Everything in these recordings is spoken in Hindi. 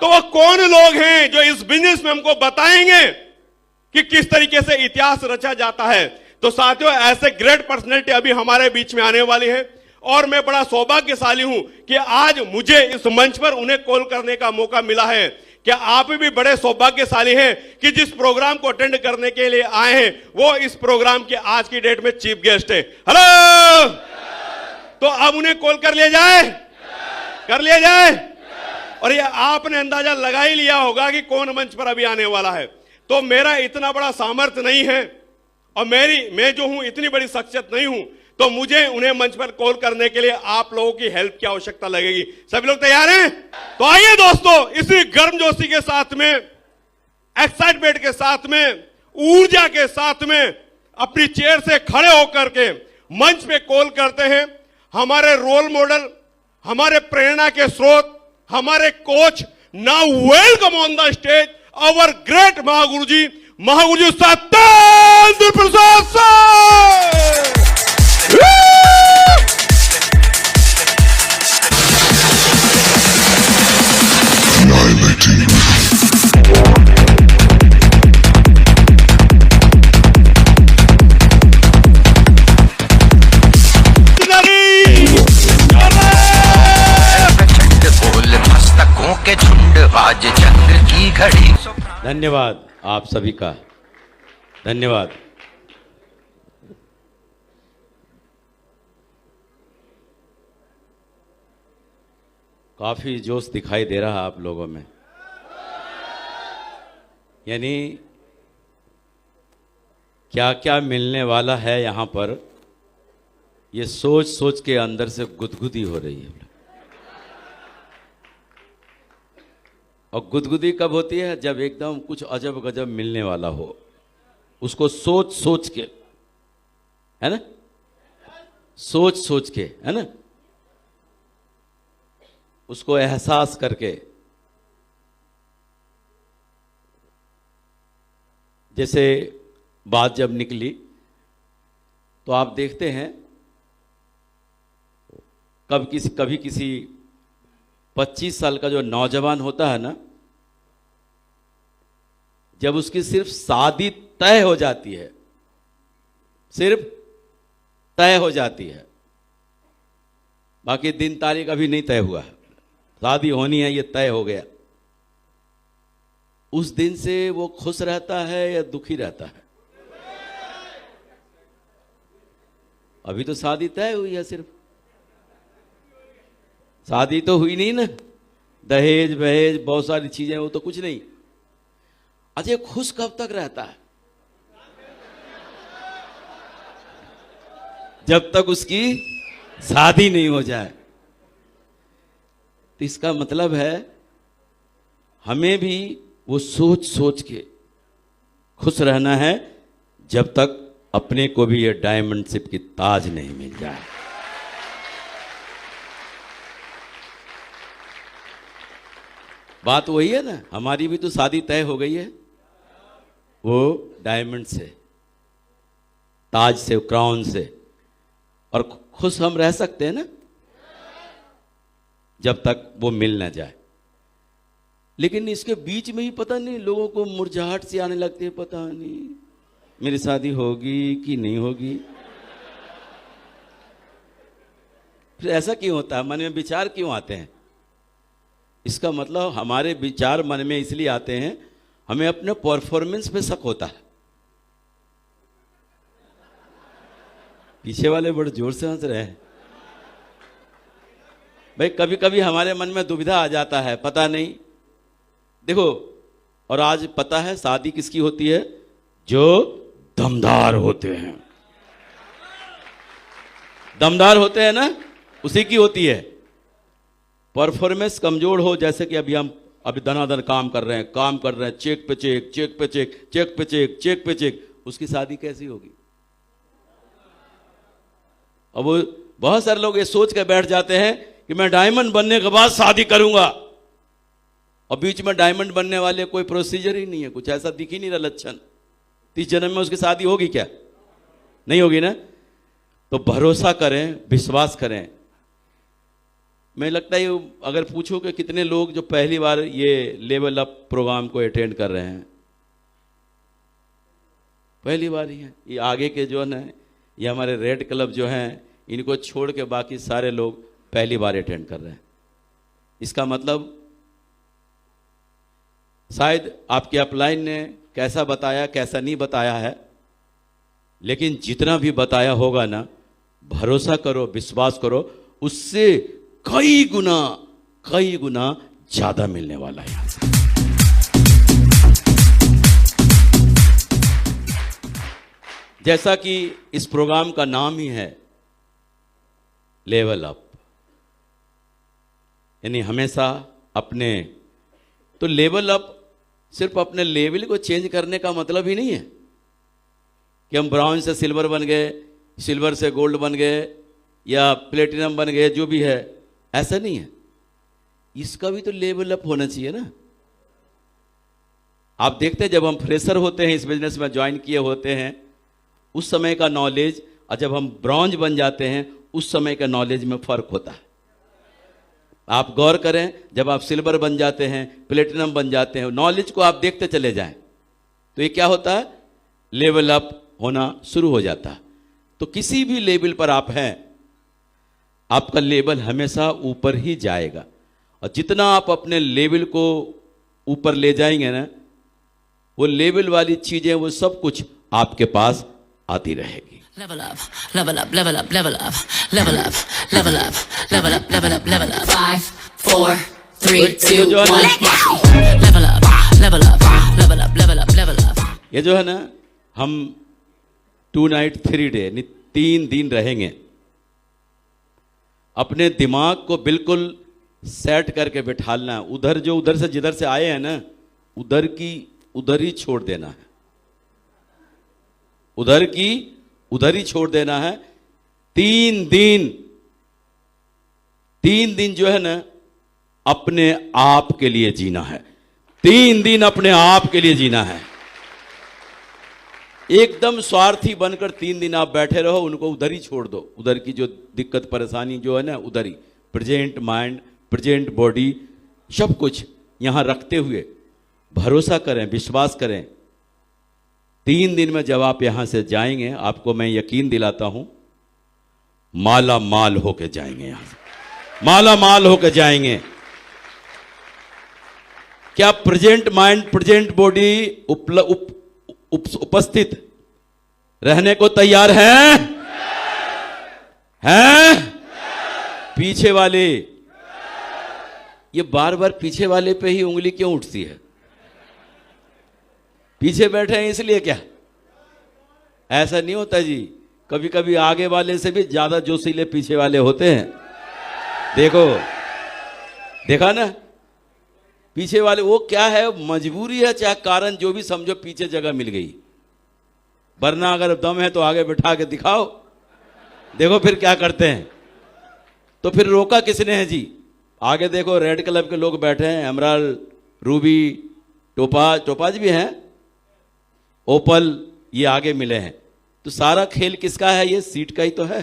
तो वो कौन लोग हैं जो इस बिजनेस में हमको बताएंगे कि किस तरीके से इतिहास रचा जाता है। तो साथियों, ऐसे ग्रेट पर्सनैलिटी अभी हमारे बीच में आने वाली है और मैं बड़ा सौभाग्यशाली हूं कि आज मुझे इस मंच पर उन्हें कॉल करने का मौका मिला है। क्या आप भी बड़े सौभाग्यशाली हैं कि जिस प्रोग्राम को अटेंड करने के लिए आए हैं वो इस प्रोग्राम के आज की डेट में चीफ गेस्ट है। हेलो, तो अब उन्हें कॉल कर लिया जाए, कर लिया जाए। और ये आपने अंदाजा लगा ही लिया होगा कि कौन मंच पर अभी आने वाला है। तो मेरा इतना बड़ा सामर्थ्य नहीं है और मैं जो हूं इतनी बड़ी शख्सियत नहीं हूं, तो मुझे उन्हें मंच पर कॉल करने के लिए आप लोगों की हेल्प की आवश्यकता लगेगी। सभी लोग तैयार हैं? तो आइए दोस्तों, इसी गर्मजोशी के साथ में, एक्साइटमेंट के साथ में, ऊर्जा के साथ में अपनी चेयर से खड़े होकर के मंच पे कॉल करते हैं हमारे रोल मॉडल, हमारे प्रेरणा के स्रोत, हमारे coach. Now welcome on the stage our great महागुरुजी, महागुरुजी सत्येंद्र प्रसाद सर। धन्यवाद आप सभी का, धन्यवाद। काफी जोश दिखाई दे रहा है आप लोगों में, यानी क्या क्या मिलने वाला है यहाँ पर, ये सोच सोच के अंदर से गुदगुदी हो रही है। और गुदगुदी कब होती है? जब एकदम कुछ अजब गजब मिलने वाला हो, उसको सोच सोच के, है ना, सोच सोच के, है ना, उसको एहसास करके। जैसे बात जब निकली तो आप देखते हैं कभी किसी 25 साल का जो नौजवान होता है ना, जब उसकी सिर्फ शादी तय हो जाती है, सिर्फ तय हो जाती है, बाकी दिन तारीख अभी नहीं तय हुआ है, शादी होनी है ये तय हो गया, उस दिन से वो खुश रहता है या दुखी रहता है? अभी तो शादी तय हुई है, सिर्फ शादी तो हुई नहीं ना, दहेज बहेज बहुत सारी चीजें, वो तो कुछ नहीं। अच्छा, खुश कब तक रहता है? जब तक उसकी शादी नहीं हो जाए। तो इसका मतलब है हमें भी वो सोच सोच के खुश रहना है जब तक अपने को भी ये डायमंडशिप की ताज नहीं मिल जाए। बात वही है ना, हमारी भी तो शादी तय हो गई है, वो डायमंड से, ताज से, क्राउन से, और खुश हम रह सकते हैं ना जब तक वो मिल ना जाए। लेकिन इसके बीच में ही पता नहीं लोगों को मुरझाहट सी आने लगती है, पता नहीं मेरी शादी होगी कि नहीं होगी। फिर ऐसा क्यों होता है? मन में विचार क्यों आते हैं? इसका मतलब हमारे विचार मन में इसलिए आते हैं, हमें अपने परफॉर्मेंस पे शक होता है। पीछे वाले बड़े जोर से हंस रहे हैं भाई। कभी कभी हमारे मन में दुविधा आ जाता है, पता नहीं। देखो, और आज पता है शादी किसकी होती है? जो दमदार होते हैं, दमदार होते हैं ना, उसी की होती है। परफॉर्मेंस कमजोर हो, जैसे कि अभी धनाधन काम कर रहे हैं, चेक पे चेक, चेक पे चेक, चेक पे चेक, चेक पे चेक, उसकी शादी कैसी होगी? अब वो बहुत सारे लोग ये सोच के बैठ जाते हैं कि मैं डायमंड बनने के बाद शादी करूंगा, और बीच में डायमंड बनने वाले कोई प्रोसीजर ही नहीं है, कुछ ऐसा दिख ही नहीं रहा लक्षण। 30 जन्म में उसकी शादी होगी क्या? नहीं होगी ना। तो भरोसा करें, विश्वास करें। मैं लगता है अगर पूछो कि कितने लोग जो पहली बार ये लेवल अप प्रोग्राम को अटेंड कर रहे हैं, पहली बार ही है। ये आगे के जो है ये हमारे रेड क्लब जो हैं, इनको छोड़ के बाकी सारे लोग पहली बार अटेंड कर रहे हैं। इसका मतलब शायद आपके अपलाइन ने कैसा बताया कैसा नहीं बताया है, लेकिन जितना भी बताया होगा ना, भरोसा करो, विश्वास करो, उससे कई गुना ज्यादा मिलने वाला है। जैसा कि इस प्रोग्राम का नाम ही है लेवल अप, यानी हमेशा अपने, तो लेवल अप सिर्फ अपने लेवल को चेंज करने का मतलब ही नहीं है कि हम ब्राउन से सिल्वर बन गए, सिल्वर से गोल्ड बन गए या प्लेटिनम बन गए, जो भी है, ऐसा नहीं है। इसका भी तो लेवल अप होना चाहिए ना। आप देखते हैं जब हम फ्रेशर होते हैं, इस बिजनेस में ज्वाइन किए होते हैं, उस समय का नॉलेज, और जब हम ब्रॉन्ज बन जाते हैं उस समय का नॉलेज में फर्क होता है। आप गौर करें, जब आप सिल्वर बन जाते हैं, प्लेटिनम बन जाते हैं, नॉलेज को आप देखते चले जाएं, तो ये क्या होता है, लेवल अप होना शुरू हो जाता है। तो किसी भी लेवल पर आप हैं, आपका लेवल हमेशा ऊपर ही जाएगा, और जितना आप अपने लेवल को ऊपर ले जाएंगे ना, वो लेवल वाली चीजें, वो सब कुछ आपके पास आती रहेगी। Level up, level up, level up, level up, level up, level up, level up, level up, level up. 5, 4, 3, 2, 1. Level up, level up, level up, level up, level up. ये जो है ना, हम 2 नाइट 3 डे 3 दिन रहेंगे। अपने दिमाग को बिल्कुल सेट करके बिठालना है। उधर से जिधर से आए हैं ना, उधर ही छोड़ देना है, उधर ही छोड़ देना है। 3 दिन जो है ना, अपने आप के लिए जीना है। 3 दिन अपने आप के लिए जीना है। एकदम स्वार्थी बनकर 3 दिन आप बैठे रहो, उनको उधर ही छोड़ दो। उधर की जो दिक्कत परेशानी जो है ना, उधर ही प्रेजेंट माइंड, प्रेजेंट बॉडी, सब कुछ यहां रखते हुए भरोसा करें, विश्वास करें। 3 दिन में जब आप यहां से जाएंगे, आपको मैं यकीन दिलाता हूं, माला माल होके जाएंगे। यहां से माला माल होके जाएंगे। क्या प्रेजेंट माइंड, प्रेजेंट बॉडी उपस्थित रहने को तैयार हैं? पीछे वाले, ये बार बार पीछे वाले पे ही उंगली क्यों उठती है? पीछे बैठे हैं इसलिए क्या? ऐसा नहीं होता जी। कभी कभी आगे वाले से भी ज्यादा जोशीले पीछे वाले होते हैं। देखा ना, पीछे वाले, वो क्या है, मजबूरी है चाहे कारण जो भी समझो, पीछे जगह मिल गई। वरना अगर दम है तो आगे बिठा के दिखाओ, देखो फिर क्या करते हैं। तो फिर रोका किसने है जी? आगे देखो, रेड क्लब के लोग बैठे हैं, एमराल्ड, रूबी, टोपाज भी हैं, ओपल, ये आगे मिले हैं। तो सारा खेल किसका है? ये सीट का ही तो है।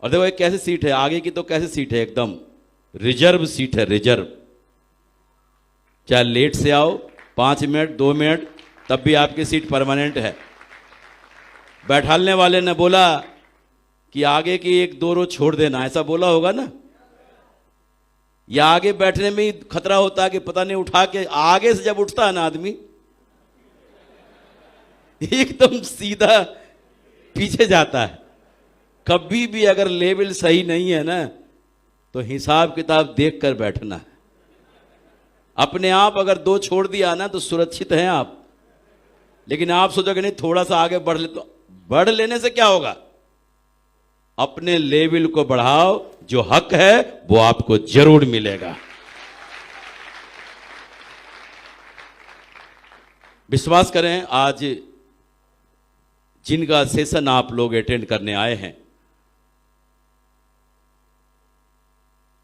और देखो ये कैसे सीट है, आगे की तो कैसे सीट है, एकदम रिजर्व सीट है, रिजर्व। चाहे लेट से आओ, 5 मिनट 2 मिनट, तब भी आपकी सीट परमानेंट है। बैठालने वाले ने बोला कि आगे की 1-2 रो छोड़ देना, ऐसा बोला होगा ना। या आगे बैठने में ही खतरा होता है कि पता नहीं उठा के, आगे से जब उठता है ना आदमी, एकदम सीधा पीछे जाता है। कभी भी अगर लेवल सही नहीं है ना, तो हिसाब किताब देख कर बैठना है। अपने आप अगर 2 छोड़ दिया ना, तो सुरक्षित हैं आप। लेकिन आप सोचोगे नहीं, थोड़ा सा आगे बढ़ ले, तो बढ़ लेने से क्या होगा? अपने लेवल को बढ़ाओ, जो हक है वो आपको जरूर मिलेगा। विश्वास करें, आज जिनका सेशन आप लोग अटेंड करने आए हैं,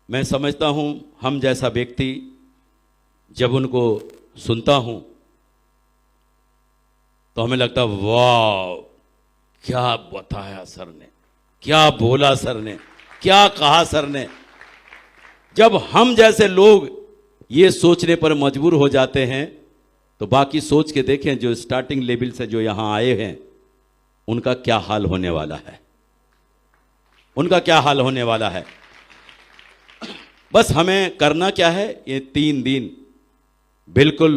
मैं समझता हूं हम जैसा व्यक्ति जब उनको सुनता हूं तो हमें लगता, वाह क्या बताया सर ने, क्या बोला सर ने, क्या कहा सर ने। जब हम जैसे लोग ये सोचने पर मजबूर हो जाते हैं तो बाकी सोच के देखें जो स्टार्टिंग लेवल से जो यहां आए हैं उनका क्या हाल होने वाला है, उनका क्या हाल होने वाला है। बस हमें करना क्या है, ये 3 दिन बिल्कुल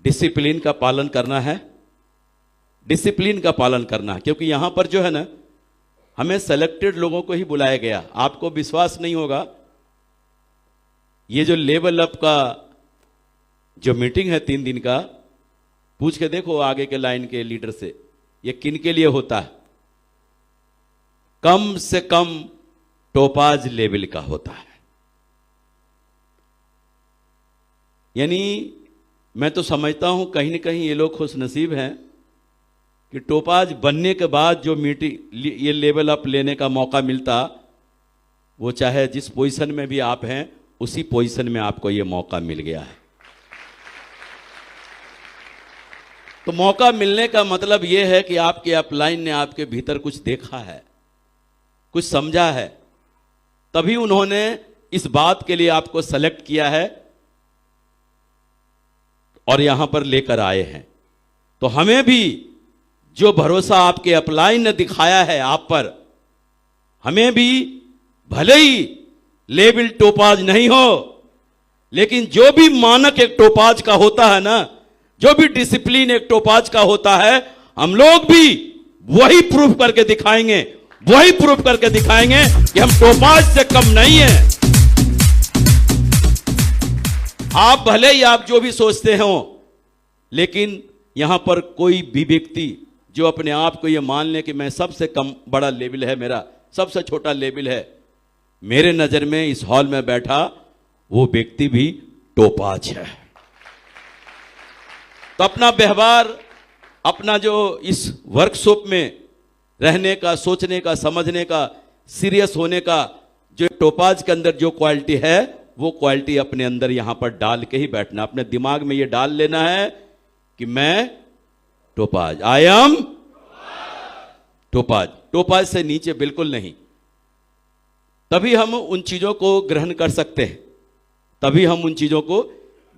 डिसिप्लिन का पालन करना है, डिसिप्लिन का पालन करना है। क्योंकि यहां पर जो है ना, हमें सेलेक्टेड लोगों को ही बुलाया गया। आपको विश्वास नहीं होगा, ये जो लेवल अप का जो मीटिंग है 3 दिन का, पूछ के देखो आगे के लाइन के लीडर से, ये किन के लिए होता है। कम से कम टोपाज लेवल का होता है। यानी मैं तो समझता हूं कहीं ना कहीं ये लोग खुश नसीब हैं कि टोपाज बनने के बाद जो मीटिंग ये लेवल अप लेने का मौका मिलता, वो चाहे जिस पोजीशन में भी आप हैं उसी पोजीशन में आपको ये मौका मिल गया है। तो मौका मिलने का मतलब ये है कि आपके अपलाइन ने आपके भीतर कुछ देखा है, कुछ समझा है, तभी उन्होंने इस बात के लिए आपको सेलेक्ट किया है और यहां पर लेकर आए हैं। तो हमें भी जो भरोसा आपके अपलाइन ने दिखाया है आप पर, हमें भी भले ही लेवल टोपाज नहीं हो, लेकिन जो भी मानक एक टोपाज का होता है ना, जो भी डिसिप्लिन एक टोपाज का होता है, हम लोग भी वही प्रूफ करके दिखाएंगे, वही प्रूफ करके दिखाएंगे कि हम टोपाज से कम नहीं हैं। आप भले ही आप जो भी सोचते हो, लेकिन यहां पर कोई भी व्यक्ति जो अपने आप को यह मान ले कि मैं सबसे कम बड़ा लेवल है, मेरा सबसे छोटा लेवल है, मेरे नजर में इस हॉल में बैठा वो व्यक्ति भी टोपाज है। तो अपना व्यवहार, अपना जो इस वर्कशॉप में रहने का, सोचने का, समझने का, सीरियस होने का जो टोपाज के अंदर जो क्वालिटी है, वो क्वालिटी अपने अंदर यहां पर डाल के ही बैठना। अपने दिमाग में ये डाल लेना है कि मैं topaz, I am topaz. Topaz से नीचे बिल्कुल नहीं। तभी हम उन चीजों को ग्रहण कर सकते हैं, तभी हम उन चीजों को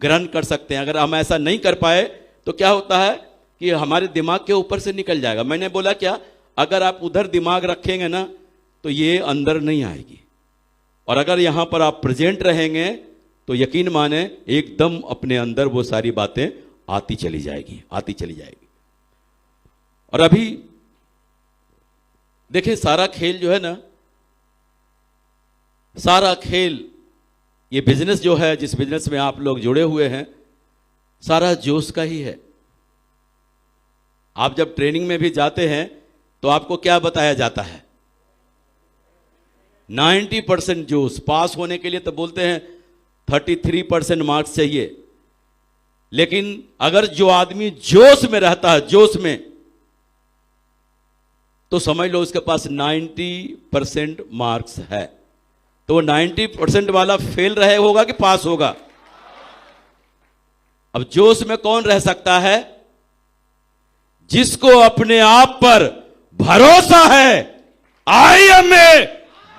ग्रहण कर सकते हैं। अगर हम ऐसा नहीं कर पाए तो क्या होता है कि हमारे दिमाग के ऊपर से निकल जाएगा। मैंने बोला क्या, अगर आप उधर दिमाग रखेंगे ना तो ये अंदर नहीं आएगी, और अगर यहां पर आप प्रेजेंट रहेंगे तो यकीन माने एकदम अपने अंदर वो सारी बातें आती चली जाएगी, आती चली जाएगी। और अभी देखिए सारा खेल जो है ना, सारा खेल, ये बिजनेस जो है, जिस बिजनेस में आप लोग जुड़े हुए हैं, सारा जोश का ही है। आप जब ट्रेनिंग में भी जाते हैं तो आपको क्या बताया जाता है, 90% जोश। पास होने के लिए तो बोलते हैं 33% मार्क्स चाहिए, लेकिन अगर जो आदमी जोश में रहता है, जोश में, तो समझ लो उसके पास 90% मार्क्स है। तो वो 90% वाला फेल रहे होगा कि पास होगा। अब जोश में कौन रह सकता है, जिसको अपने आप पर भरोसा है। I am a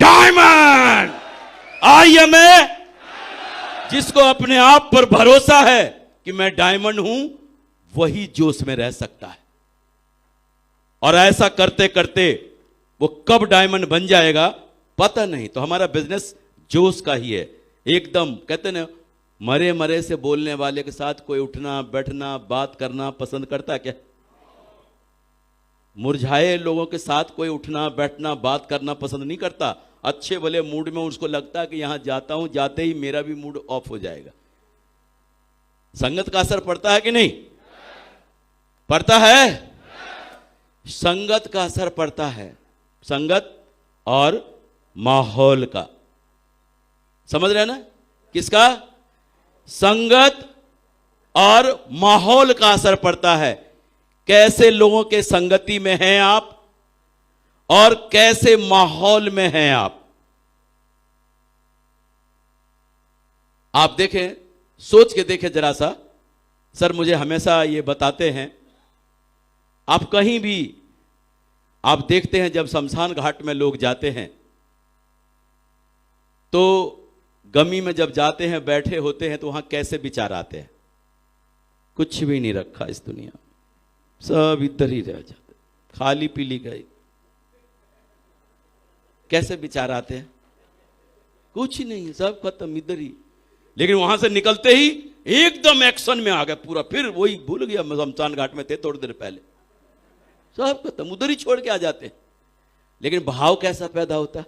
diamond, I am a, जिसको अपने आप पर भरोसा है कि मैं डायमंड हूं, वही जोश में रह सकता है। और ऐसा करते करते वो कब डायमंड बन जाएगा पता नहीं। तो हमारा बिजनेस जोश का ही है एकदम। कहते ना, मरे मरे से बोलने वाले के साथ कोई उठना बैठना बात करना पसंद करता है क्या? मुरझाए लोगों के साथ कोई उठना बैठना बात करना पसंद नहीं करता। अच्छे भले मूड में उसको लगता है कि यहां जाता हूं, जाते ही मेरा भी मूड ऑफ हो जाएगा। संगत का असर पड़ता है कि नहीं पड़ता है? संगत का असर पड़ता है, संगत और माहौल का। समझ रहे हैं ना? किसका? संगत और माहौल का असर पड़ता है। कैसे लोगों के संगति में हैं आप और कैसे माहौल में हैं आप। आप देखें, सोच के देखें जरा सा। सर मुझे हमेशा ये बताते हैं, आप कहीं भी आप देखते हैं जब शमशान घाट में लोग जाते हैं तो गमी में जब जाते हैं, बैठे होते हैं, तो वहां कैसे विचार आते हैं? कुछ भी नहीं रखा इस दुनिया में, सब इधर ही रह जाते, खाली पीली गई। कैसे विचार आते हैं? कुछ नहीं, सब खत्म इधर ही। लेकिन वहां से निकलते ही एकदम एक्शन में आ गए पूरा, फिर वही भूल गया, शमशान घाट में थे थोड़ी देर पहले, सब खत्म, उधर ही छोड़ के आ जाते हैं। लेकिन भाव कैसा पैदा होता?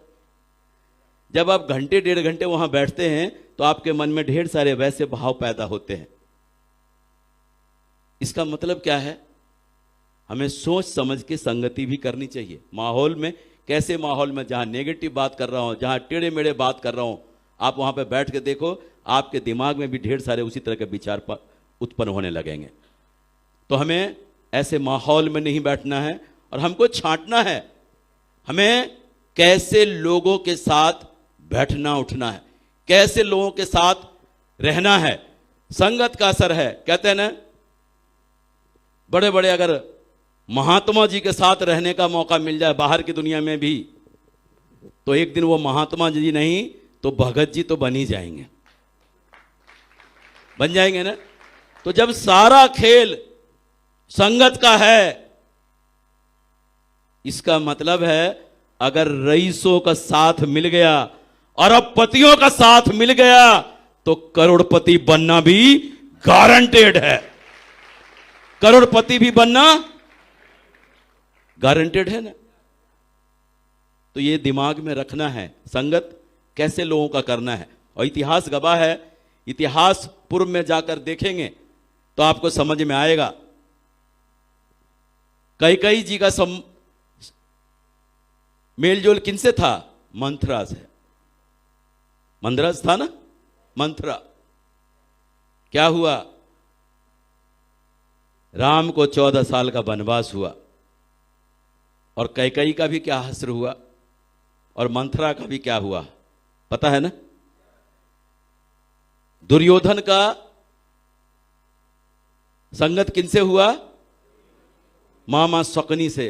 जब आप घंटे डेढ़ घंटे वहां बैठते हैं तो आपके मन में ढेर सारे वैसे भाव पैदा होते हैं। इसका मतलब क्या है? हमें सोच समझ के संगति भी करनी चाहिए। माहौल में, कैसे माहौल में, जहां नेगेटिव बात कर रहा हूं, जहां टेढ़े मेढ़े बात कर रहा हूं, आप वहां पे बैठ के देखो, आपके दिमाग में भी ढेर सारे उसी तरह के विचार उत्पन्न होने लगेंगे। तो हमें ऐसे माहौल में नहीं बैठना है और हमको छांटना है। हमें कैसे लोगों के साथ बैठना उठना है, कैसे लोगों के साथ रहना है। संगत का असर है। कहते हैं ना, बड़े बड़े अगर महात्मा जी के साथ रहने का मौका मिल जाए बाहर की दुनिया में भी, तो एक दिन वो महात्मा जी नहीं तो भगत जी तो बन ही जाएंगे, बन जाएंगे ना। तो जब सारा खेल संगत का है, इसका मतलब है अगर रईसों का साथ मिल गया, अरबपतियों का साथ मिल गया, तो करोड़पति बनना भी गारंटेड है। करोड़पति भी बनना गारंटेड है ना। तो ये दिमाग में रखना है, संगत कैसे लोगों का करना है। और इतिहास गवाह है, इतिहास पूर्व में जाकर देखेंगे तो आपको समझ में आएगा। कैकेयी जी का मेलजोल किनसे था? मंथरा से। मंदरस था ना, मंथरा। क्या हुआ? राम को 14 साल का वनवास हुआ, और कैकेयी का भी क्या हश्र हुआ, और मंथरा का भी क्या हुआ, पता है ना? दुर्योधन का संगत किनसे हुआ? मामा शकुनी से।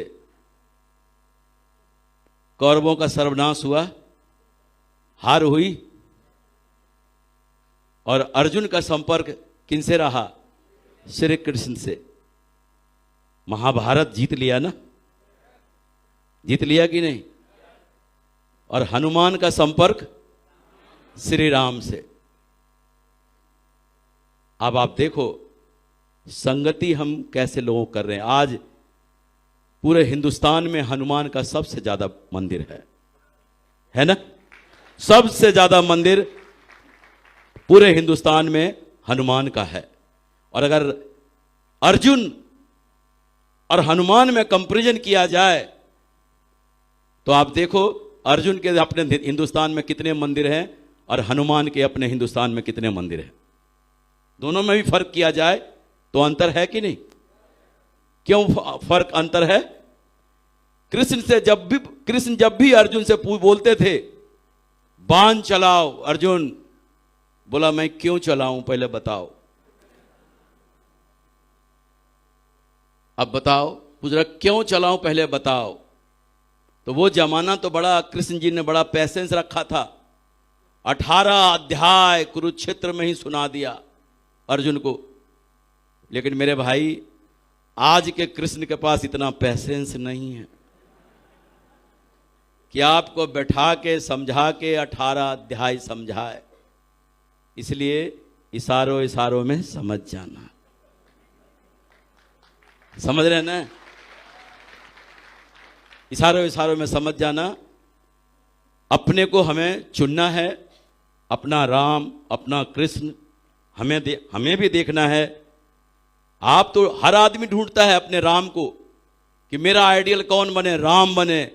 कौरवों का सर्वनाश हुआ, हार हुई। और अर्जुन का संपर्क किनसे रहा? श्री कृष्ण से। महाभारत जीत लिया ना, जीत लिया कि नहीं? और हनुमान का संपर्क श्री राम से। अब आप देखो संगति हम कैसे लोगों कर रहे हैं। आज पूरे हिंदुस्तान में हनुमान का सबसे ज्यादा मंदिर है ना? सबसे ज्यादा मंदिर पूरे हिंदुस्तान में हनुमान का है। और अगर अर्जुन और हनुमान में कंपैरिजन किया जाए तो आप देखो अर्जुन के अपने हिंदुस्तान में कितने मंदिर हैं और हनुमान के अपने हिंदुस्तान में कितने मंदिर हैं। दोनों में भी फर्क किया जाए तो अंतर है कि नहीं? क्यों फर्क अंतर है? कृष्ण जब भी अर्जुन से बोलते थे बाण चलाओ, अर्जुन बोला मैं क्यों चलाऊं पहले बताओ। अब बताओ, पूछ रहा क्यों चलाऊं पहले बताओ। तो वो जमाना तो बड़ा, कृष्ण जी ने बड़ा पैसेंस रखा था। 18 अध्याय कुरुक्षेत्र में ही सुना दिया अर्जुन को। लेकिन मेरे भाई आज के कृष्ण के पास इतना पैसेंस नहीं है कि आपको बैठा के समझा के 18 अध्याय समझाए। इसलिए इशारों इशारों में समझ जाना। समझ रहे ना? इशारों इशारों में समझ जाना। अपने को हमें चुनना है, अपना राम अपना कृष्ण हमें भी देखना है। आप तो हर आदमी ढूंढता है अपने राम को कि मेरा आइडियल कौन बने, राम बने,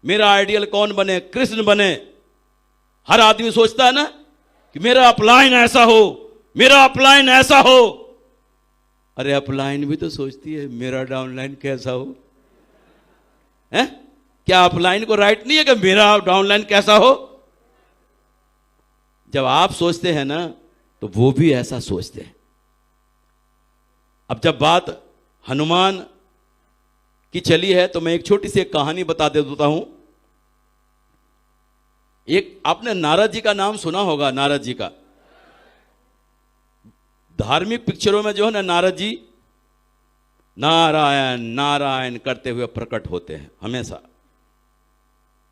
मेरा आइडियल कौन बने, कृष्ण बने। हर आदमी सोचता है ना कि मेरा अपलाइन ऐसा हो, मेरा अपलाइन ऐसा हो। अरे अपलाइन भी तो सोचती है मेरा डाउनलाइन कैसा हो। है क्या अपलाइन को राइट नहीं है कि मेरा डाउनलाइन कैसा हो? जब आप सोचते हैं ना तो वो भी ऐसा सोचते हैं। अब जब बात हनुमान की चली है तो मैं एक छोटी सी एक कहानी बता देता हूं। एक आपने नारद जी का नाम सुना होगा, नारद जी का। धार्मिक पिक्चरों में जो है ना, नारद जी नारायण नारायण करते हुए प्रकट होते हैं हमेशा।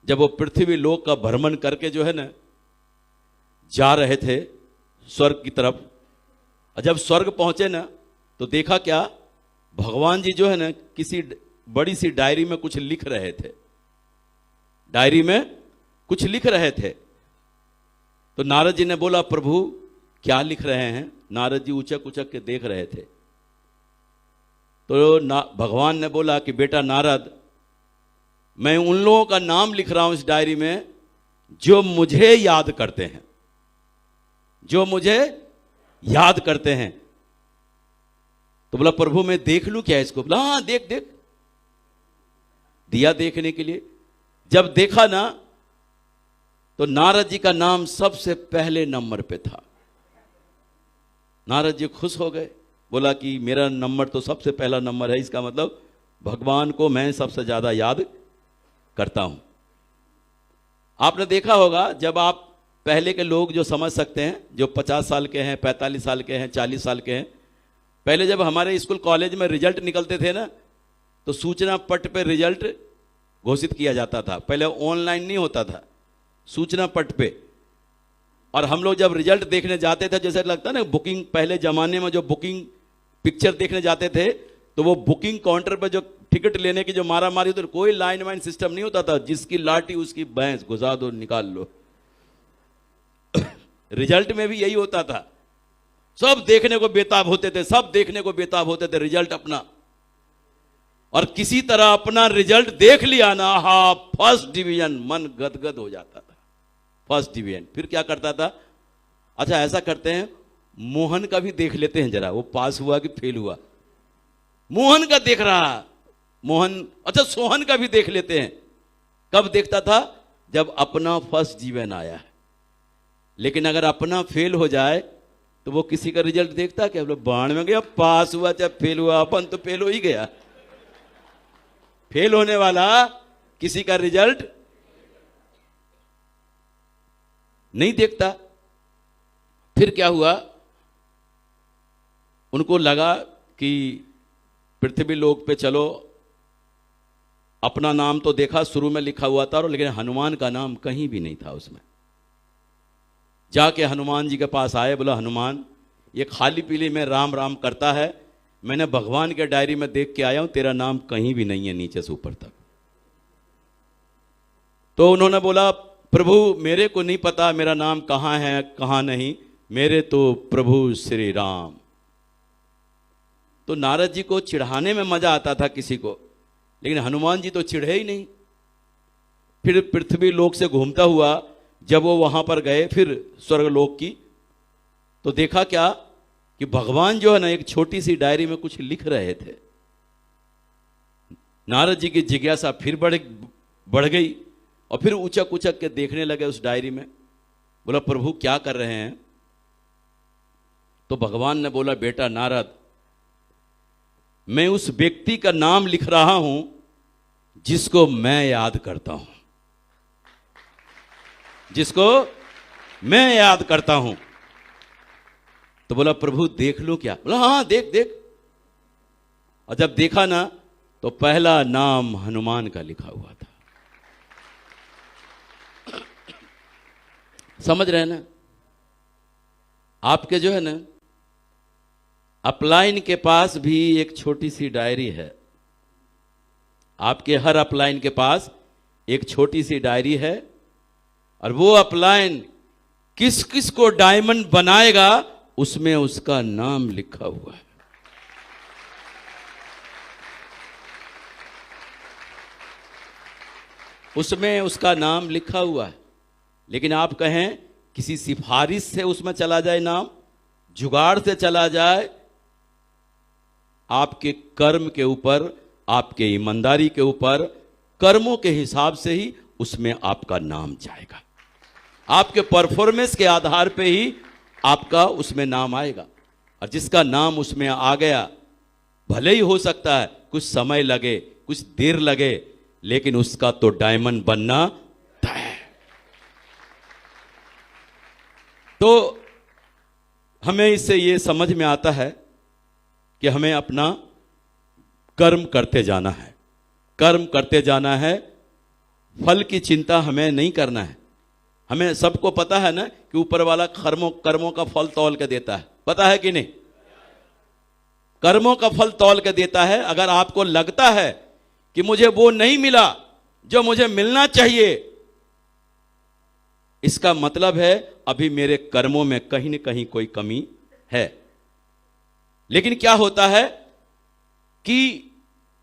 जब वो पृथ्वी लोक का भ्रमण करके जो है ना जा रहे थे स्वर्ग की तरफ, और जब स्वर्ग पहुंचे ना तो देखा क्या, भगवान जी जो है ना किसी बड़ी सी डायरी में कुछ लिख रहे थे, डायरी में कुछ लिख रहे थे। तो नारद जी ने बोला, प्रभु क्या लिख रहे हैं? नारद जी उचक उचक के देख रहे थे। तो भगवान ने बोला कि बेटा नारद, मैं उन लोगों का नाम लिख रहा हूं इस डायरी में जो मुझे याद करते हैं, जो मुझे याद करते हैं। तो बोला, प्रभु मैं देख लूं क्या इसको? बोला, हाँ देख देख। दिया देखने के लिए। जब देखा ना तो नारद जी का नाम सबसे पहले नंबर पे था। नारद जी खुश हो गए, बोला कि मेरा नंबर तो सबसे पहला नंबर है, इसका मतलब भगवान को मैं सबसे ज्यादा याद करता हूं। आपने देखा होगा, जब आप पहले के लोग जो समझ सकते हैं, जो 50 साल के हैं, 45 साल के हैं, 40 साल के हैं, पहले जब हमारे स्कूल कॉलेज में रिजल्ट निकलते थे ना तो सूचना पट पे रिजल्ट घोषित किया जाता था। पहले ऑनलाइन नहीं होता था, सूचना पट पे। और हम लोग जब रिजल्ट देखने जाते थे, जैसे लगता ना बुकिंग, पहले जमाने में जो बुकिंग पिक्चर देखने जाते थे तो वो बुकिंग काउंटर पर जो टिकट लेने की जो मारा मारी होती, कोई लाइन वाइन सिस्टम नहीं होता था, जिसकी लाठी उसकी भैंस, घुसा दो निकाल लो। रिजल्ट में भी यही होता था, सब देखने को बेताब होते थे, सब देखने को बेताब होते थे रिजल्ट अपना। और किसी तरह अपना रिजल्ट देख लिया ना, हा फर्स्ट डिवीजन, मन गदगद हो जाता था, फर्स्ट डिवीजन। फिर क्या करता था, अच्छा ऐसा करते हैं, मोहन का भी देख लेते हैं जरा, वो पास हुआ कि फेल हुआ। मोहन का देख रहा, मोहन, अच्छा सोहन का भी देख लेते हैं। कब देखता था? जब अपना फर्स्ट डिवीजन आया है। लेकिन अगर अपना फेल हो जाए तो वो किसी का रिजल्ट देखता क्या? बोले बाण में गया, पास हुआ चाहे फेल हुआ, अपन तो फेल हो ही गया। फेल होने वाला किसी का रिजल्ट नहीं देखता। फिर क्या हुआ, उनको लगा कि पृथ्वी लोक पे चलो, अपना नाम तो देखा शुरू में लिखा हुआ था, लेकिन हनुमान का नाम कहीं भी नहीं था उसमें। जाके हनुमान जी के पास आए, बोला हनुमान, ये खाली पीली में राम राम करता है, मैंने भगवान के डायरी में देख के आया हूं, तेरा नाम कहीं भी नहीं है नीचे से ऊपर तक। तो उन्होंने बोला, प्रभु मेरे को नहीं पता मेरा नाम कहां है कहां नहीं, मेरे तो प्रभु श्री राम। तो नारद जी को चिढ़ाने में मजा आता था किसी को, लेकिन हनुमान जी तो चिढ़े ही नहीं। फिर पृथ्वी लोक से घूमता हुआ जब वो वहां पर गए फिर स्वर्गलोक की, तो देखा क्या कि भगवान जो है ना एक छोटी सी डायरी में कुछ लिख रहे थे। नारद जी की जिज्ञासा फिर बढ़ गई और फिर उचक उचक के देखने लगे उस डायरी में। बोला, प्रभु क्या कर रहे हैं? तो भगवान ने बोला, बेटा नारद, मैं उस व्यक्ति का नाम लिख रहा हूं जिसको मैं याद करता हूं, जिसको मैं याद करता हूं। तो बोला, प्रभु देख लो क्या? बोला, हाँ देख देख। और जब देखा ना तो पहला नाम हनुमान का लिखा हुआ था। समझ रहे हैं ना? आपके जो है ना अपलाइन के पास भी एक छोटी सी डायरी है। आपके हर अपलाइन के पास एक छोटी सी डायरी है, और वो अपलाइन किस किस को डायमंड बनाएगा उसमें उसका नाम लिखा हुआ है। उसमें उसका नाम लिखा हुआ है। लेकिन आप कहें किसी सिफारिश से उसमें चला जाए नाम, जुगाड़ से चला जाए, आपके कर्म के ऊपर, आपके ईमानदारी के ऊपर, कर्मों के हिसाब से ही उसमें आपका नाम जाएगा। आपके परफॉर्मेंस के आधार पे ही आपका उसमें नाम आएगा। और जिसका नाम उसमें आ गया, भले ही हो सकता है कुछ समय लगे, कुछ देर लगे, लेकिन उसका तो डायमंड बनना तय है। तो हमें इससे ये समझ में आता है कि हमें अपना कर्म करते जाना है, कर्म करते जाना है, फल की चिंता हमें नहीं करना है। हमें सबको पता है ना कि ऊपर वाला कर्मों का फल तौल के देता है, पता है कि नहीं? कर्मों का फल तौल के देता है। अगर आपको लगता है कि मुझे वो नहीं मिला जो मुझे मिलना चाहिए, इसका मतलब है अभी मेरे कर्मों में कहीं न कहीं कोई कमी है। लेकिन क्या होता है कि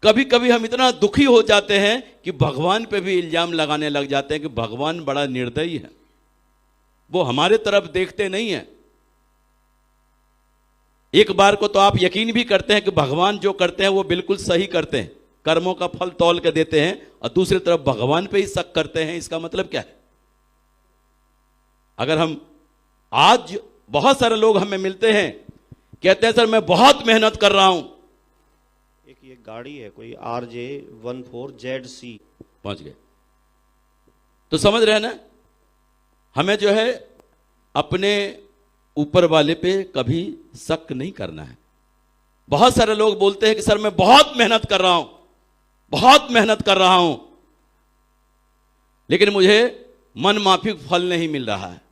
कभी कभी हम इतना दुखी हो जाते हैं कि भगवान पे भी इल्जाम लगाने लग जाते हैं कि भगवान बड़ा निर्दयी है, वो हमारे तरफ देखते नहीं है। एक बार को तो आप यकीन भी करते हैं कि भगवान जो करते हैं वो बिल्कुल सही करते हैं, कर्मों का फल तौल के देते हैं, और दूसरी तरफ भगवान पे ही शक करते हैं। इसका मतलब क्या है? अगर हम आज बहुत सारे लोग हमें मिलते हैं, कहते हैं सर मैं बहुत मेहनत कर रहा हूं। एक ये गाड़ी है कोई RJ14ZC, पहुंच गए। तो समझ रहे हैं ना, हमें जो है अपने ऊपर वाले पे कभी शक नहीं करना है। बहुत सारे लोग बोलते हैं कि सर मैं बहुत मेहनत कर रहा हूं, बहुत मेहनत कर रहा हूं, लेकिन मुझे मन माफिक फल नहीं मिल रहा है।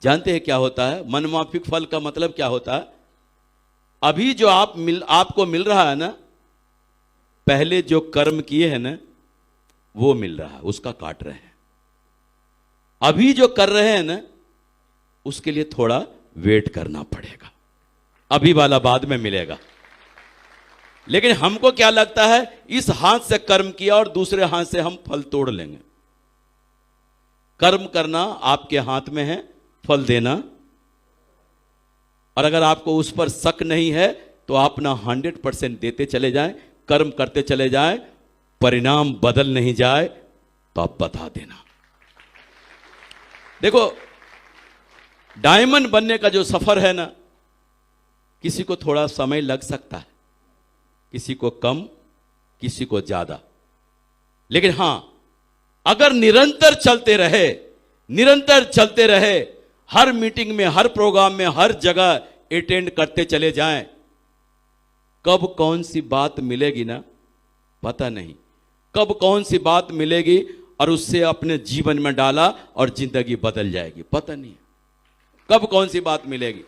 जानते हैं क्या होता है मन माफिक फल का मतलब? क्या होता है? अभी जो आपको मिल रहा है ना, पहले जो कर्म किए हैं ना वो मिल रहा है, उसका काट रहे हैं। अभी जो कर रहे हैं ना उसके लिए थोड़ा वेट करना पड़ेगा, अभी वाला बाद में मिलेगा। लेकिन हमको क्या लगता है, इस हाथ से कर्म किया और दूसरे हाथ से हम फल तोड़ लेंगे। कर्म करना आपके हाथ में है, फल देना। और अगर आपको उस पर शक नहीं है तो आप ना 100% देते चले जाएं, कर्म करते चले जाएं, परिणाम बदल नहीं जाए तो आप बता देना। देखो, डायमंड बनने का जो सफर है ना, किसी को थोड़ा समय लग सकता है, किसी को कम, किसी को ज्यादा। लेकिन हां, अगर निरंतर चलते रहे, निरंतर चलते रहे, हर मीटिंग में, हर प्रोग्राम में, हर जगह अटेंड करते चले जाएं, कब कौन सी बात मिलेगी ना पता नहीं, कब कौन सी बात मिलेगी और उससे अपने जीवन में डाला और जिंदगी बदल जाएगी, पता नहीं कब कौन सी बात मिलेगी।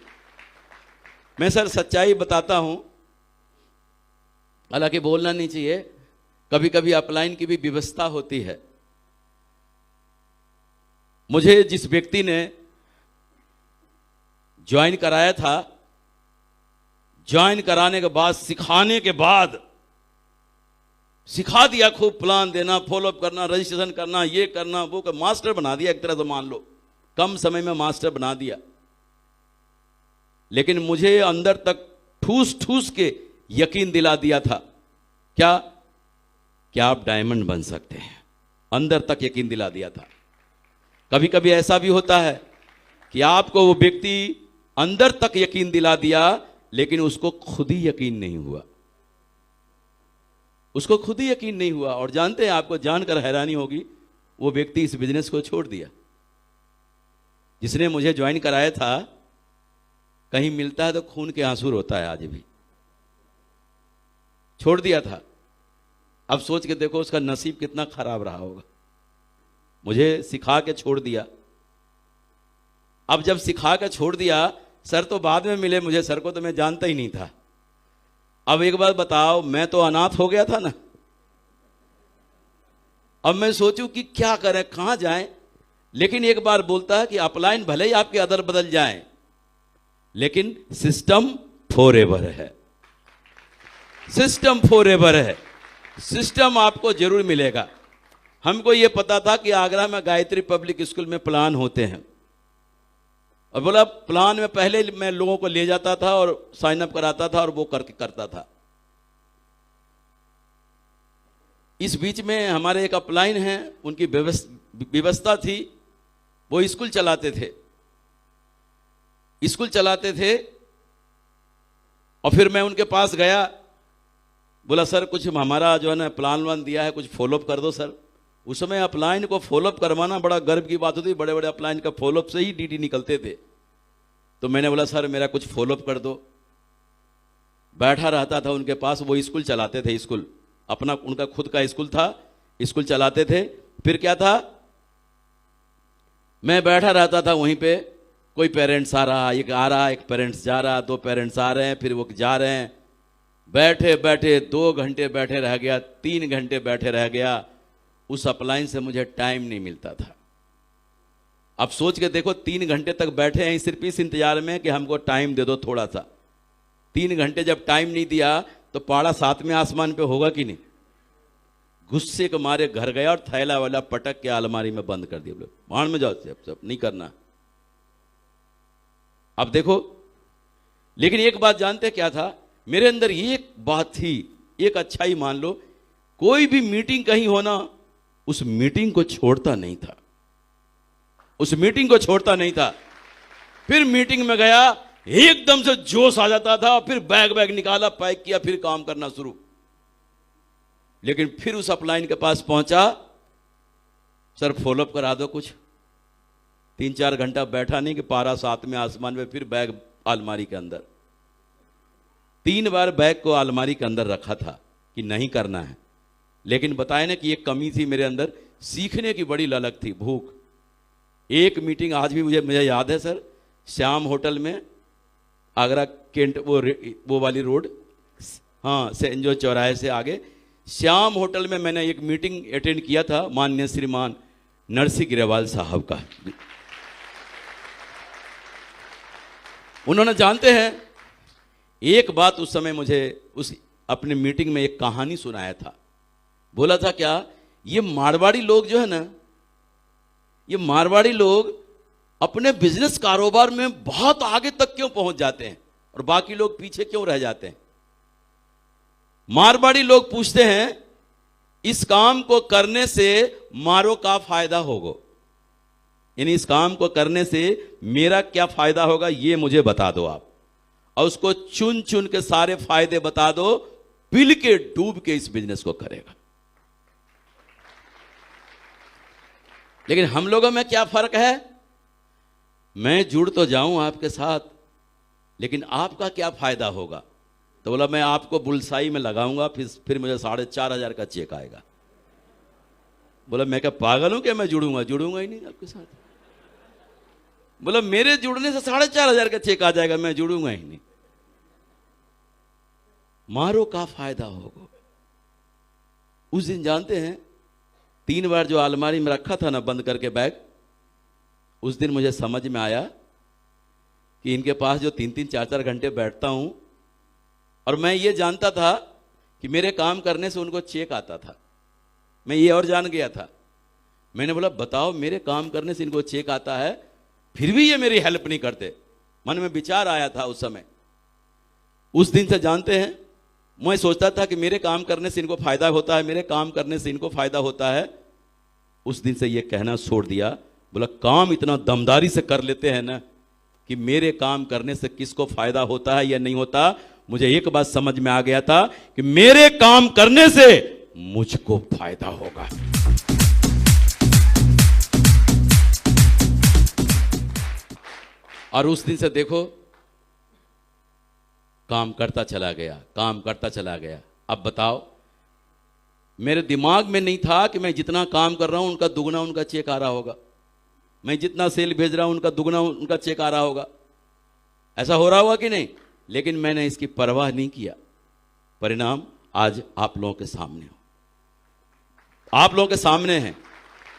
मैं सर सच्चाई बताता हूं, हालांकि बोलना नहीं चाहिए, कभी कभी अपलाइन की भी व्यवस्था होती है। मुझे जिस व्यक्ति ने ज्वाइन कराया था, ज्वाइन कराने के बाद, सिखाने के बाद, सिखा दिया, खूब प्लान देना, फॉलोअप करना, रजिस्ट्रेशन करना, ये करना, वो कर, मास्टर बना दिया एक तरह से, मान लो कम समय में मास्टर बना दिया। लेकिन मुझे अंदर तक ठूस ठूस के यकीन दिला दिया था क्या कि आप डायमंड बन सकते हैं, अंदर तक यकीन दिला दिया था। कभी कभी ऐसा भी होता है कि आपको वो व्यक्ति अंदर तक यकीन दिला दिया, लेकिन उसको खुद ही यकीन नहीं हुआ, उसको खुद ही यकीन नहीं हुआ। और जानते हैं, आपको जानकर हैरानी होगी, वो व्यक्ति इस बिजनेस को छोड़ दिया। जिसने मुझे ज्वाइन कराया था, कहीं मिलता है तो खून के आंसू रोता है आज भी, छोड़ दिया था। अब सोच के देखो उसका नसीब कितना खराब रहा होगा। मुझे सिखा के छोड़ दिया। अब जब सिखा के छोड़ दिया, सर तो बाद में मिले मुझे, सर को तो मैं जानता ही नहीं था। अब एक बात बताओ, मैं तो अनाथ हो गया था ना। अब मैं सोचूं कि क्या करें, कहां जाएं। लेकिन एक बार बोलता है कि अपलाइन भले ही आपके अदर बदल जाएं, लेकिन सिस्टम फॉरएवर है, सिस्टम फॉरएवर है, सिस्टम आपको जरूर मिलेगा। हमको यह पता था कि आगरा में गायत्री पब्लिक स्कूल में प्लान होते हैं, और बोला प्लान में पहले मैं लोगों को ले जाता था और साइन अप कराता था और वो करता था। इस बीच में हमारे एक अपलाइन हैं, उनकी व्यवस्था थी, वो स्कूल चलाते थे, स्कूल चलाते थे। और फिर मैं उनके पास गया, बोला सर कुछ हमारा जो है ना प्लान वान दिया है, कुछ फॉलोअप कर दो सर। उस समय अपलाइन को फॉलोअप करवाना बड़ा गर्व की बात होती, बड़े बड़े अपलाइन का फॉलोअप से ही डीडी निकलते थे। तो मैंने बोला सर मेरा कुछ फॉलोअप कर दो। बैठा रहता था उनके पास, वो स्कूल चलाते थे, स्कूल अपना उनका खुद का स्कूल था, स्कूल चलाते थे। फिर क्या था, मैं बैठा रहता था वहीं पे, कोई पेरेंट्स आ रहा, एक आ रहा, एक पेरेंट्स जा रहा, दो पेरेंट्स आ रहे हैं, फिर वो जा रहे हैं। बैठे बैठे 2 घंटे बैठे रह गया, 3 घंटे बैठे रह गया। उस अपलाइन से मुझे टाइम नहीं मिलता था। अब सोच के देखो, 3 घंटे तक बैठे हैं सिर्फ इस इंतजार में कि हमको टाइम दे दो थोड़ा सा। 3 घंटे जब टाइम नहीं दिया तो पाड़ा 7वें आसमान पे होगा कि नहीं। गुस्से के मारे घर गया और थैला वाला पटक के अलमारी में बंद कर दिया। भाड़ में जाओ, सब नहीं करना। अब देखो, लेकिन एक बात जानते क्या था मेरे अंदर, एक बात थी, एक अच्छाई मान लो, कोई भी मीटिंग कहीं होना, उस मीटिंग को छोड़ता नहीं था, उस मीटिंग को छोड़ता नहीं था। फिर मीटिंग में गया, एकदम से जोश आ जाता था, फिर बैग निकाला, पैक किया, फिर काम करना शुरू। लेकिन फिर उस अपलाइन के पास पहुंचा, सर फॉलोअप करा दो कुछ। 3-4 घंटा बैठा नहीं कि पारा 7वें आसमान में, फिर बैग अलमारी के अंदर। 3 बार बैग को अलमारी के अंदर रखा था कि नहीं करना है। लेकिन बताए ना कि एक कमी थी मेरे अंदर, सीखने की बड़ी ललक थी, भूख। एक मीटिंग आज भी मुझे याद है सर, श्याम होटल में, आगरा केंट, वो वाली रोड, हाँ, सेंट जॉर्ज चौराहे से आगे श्याम होटल में मैंने एक मीटिंग अटेंड किया था माननीय श्रीमान नरसिंह ग्रेवाल साहब का। उन्होंने, जानते हैं, एक बात उस समय मुझे उस अपने मीटिंग में एक कहानी सुनाया था। बोला था क्या, ये मारवाड़ी लोग जो है ना, ये मारवाड़ी लोग अपने बिजनेस कारोबार में बहुत आगे तक क्यों पहुंच जाते हैं और बाकी लोग पीछे क्यों रह जाते हैं। मारवाड़ी लोग पूछते हैं, इस काम को करने से मारो का फायदा होगा, यानी इस काम को करने से मेरा क्या फायदा होगा, ये मुझे बता दो आप। और उसको चुन चुन के सारे फायदे बता दो, पिल के डूब के इस बिजनेस को करेगा। लेकिन हम लोगों में क्या फर्क है, मैं जुड़ तो जाऊं आपके साथ, लेकिन आपका क्या फायदा होगा। तो बोला मैं आपको बुलसाई में लगाऊंगा, फिर मुझे 4,500 का चेक आएगा। बोला मैं क्या पागल हूं कि मैं जुड़ूंगा ही नहीं आपके साथ। बोला मेरे जुड़ने से 4,500 का चेक आ जाएगा, मैं जुड़ूंगा ही नहीं। मारो का फायदा होगा। उस दिन जानते हैं, 3 बार जो अलमारी में रखा था ना बंद करके बैग, उस दिन मुझे समझ में आया कि इनके पास जो 3-3, 4-4 घंटे बैठता हूं, और मैं ये जानता था कि मेरे काम करने से उनको चेक आता था, मैं ये और जान गया था। मैंने बोला बताओ, मेरे काम करने से इनको चेक आता है, फिर भी ये मेरी हेल्प नहीं करते। मन में विचार आया था उस समय। उस दिन से जानते हैं, मैं सोचता था कि मेरे काम करने से इनको फायदा होता है, मेरे काम करने से इनको फायदा होता है। उस दिन से ये कहना छोड़ दिया। बोला काम इतना दमदारी से कर लेते हैं ना कि मेरे काम करने से किसको फायदा होता है या नहीं होता। मुझे एक बात समझ में आ गया था कि मेरे काम करने से मुझको फायदा होगा। और उस दिन से देखो काम करता चला गया, काम करता चला गया। अब बताओ, मेरे दिमाग में नहीं था कि मैं जितना काम कर रहा हूं उनका दुगना उनका चेक आ रहा होगा, मैं जितना सेल भेज रहा हूं उनका दुगना उनका चेक आ रहा होगा। ऐसा हो रहा होगा कि नहीं? लेकिन मैंने इसकी परवाह नहीं किया। परिणाम आज आप लोगों के सामने हो, आप लोगों के सामने है।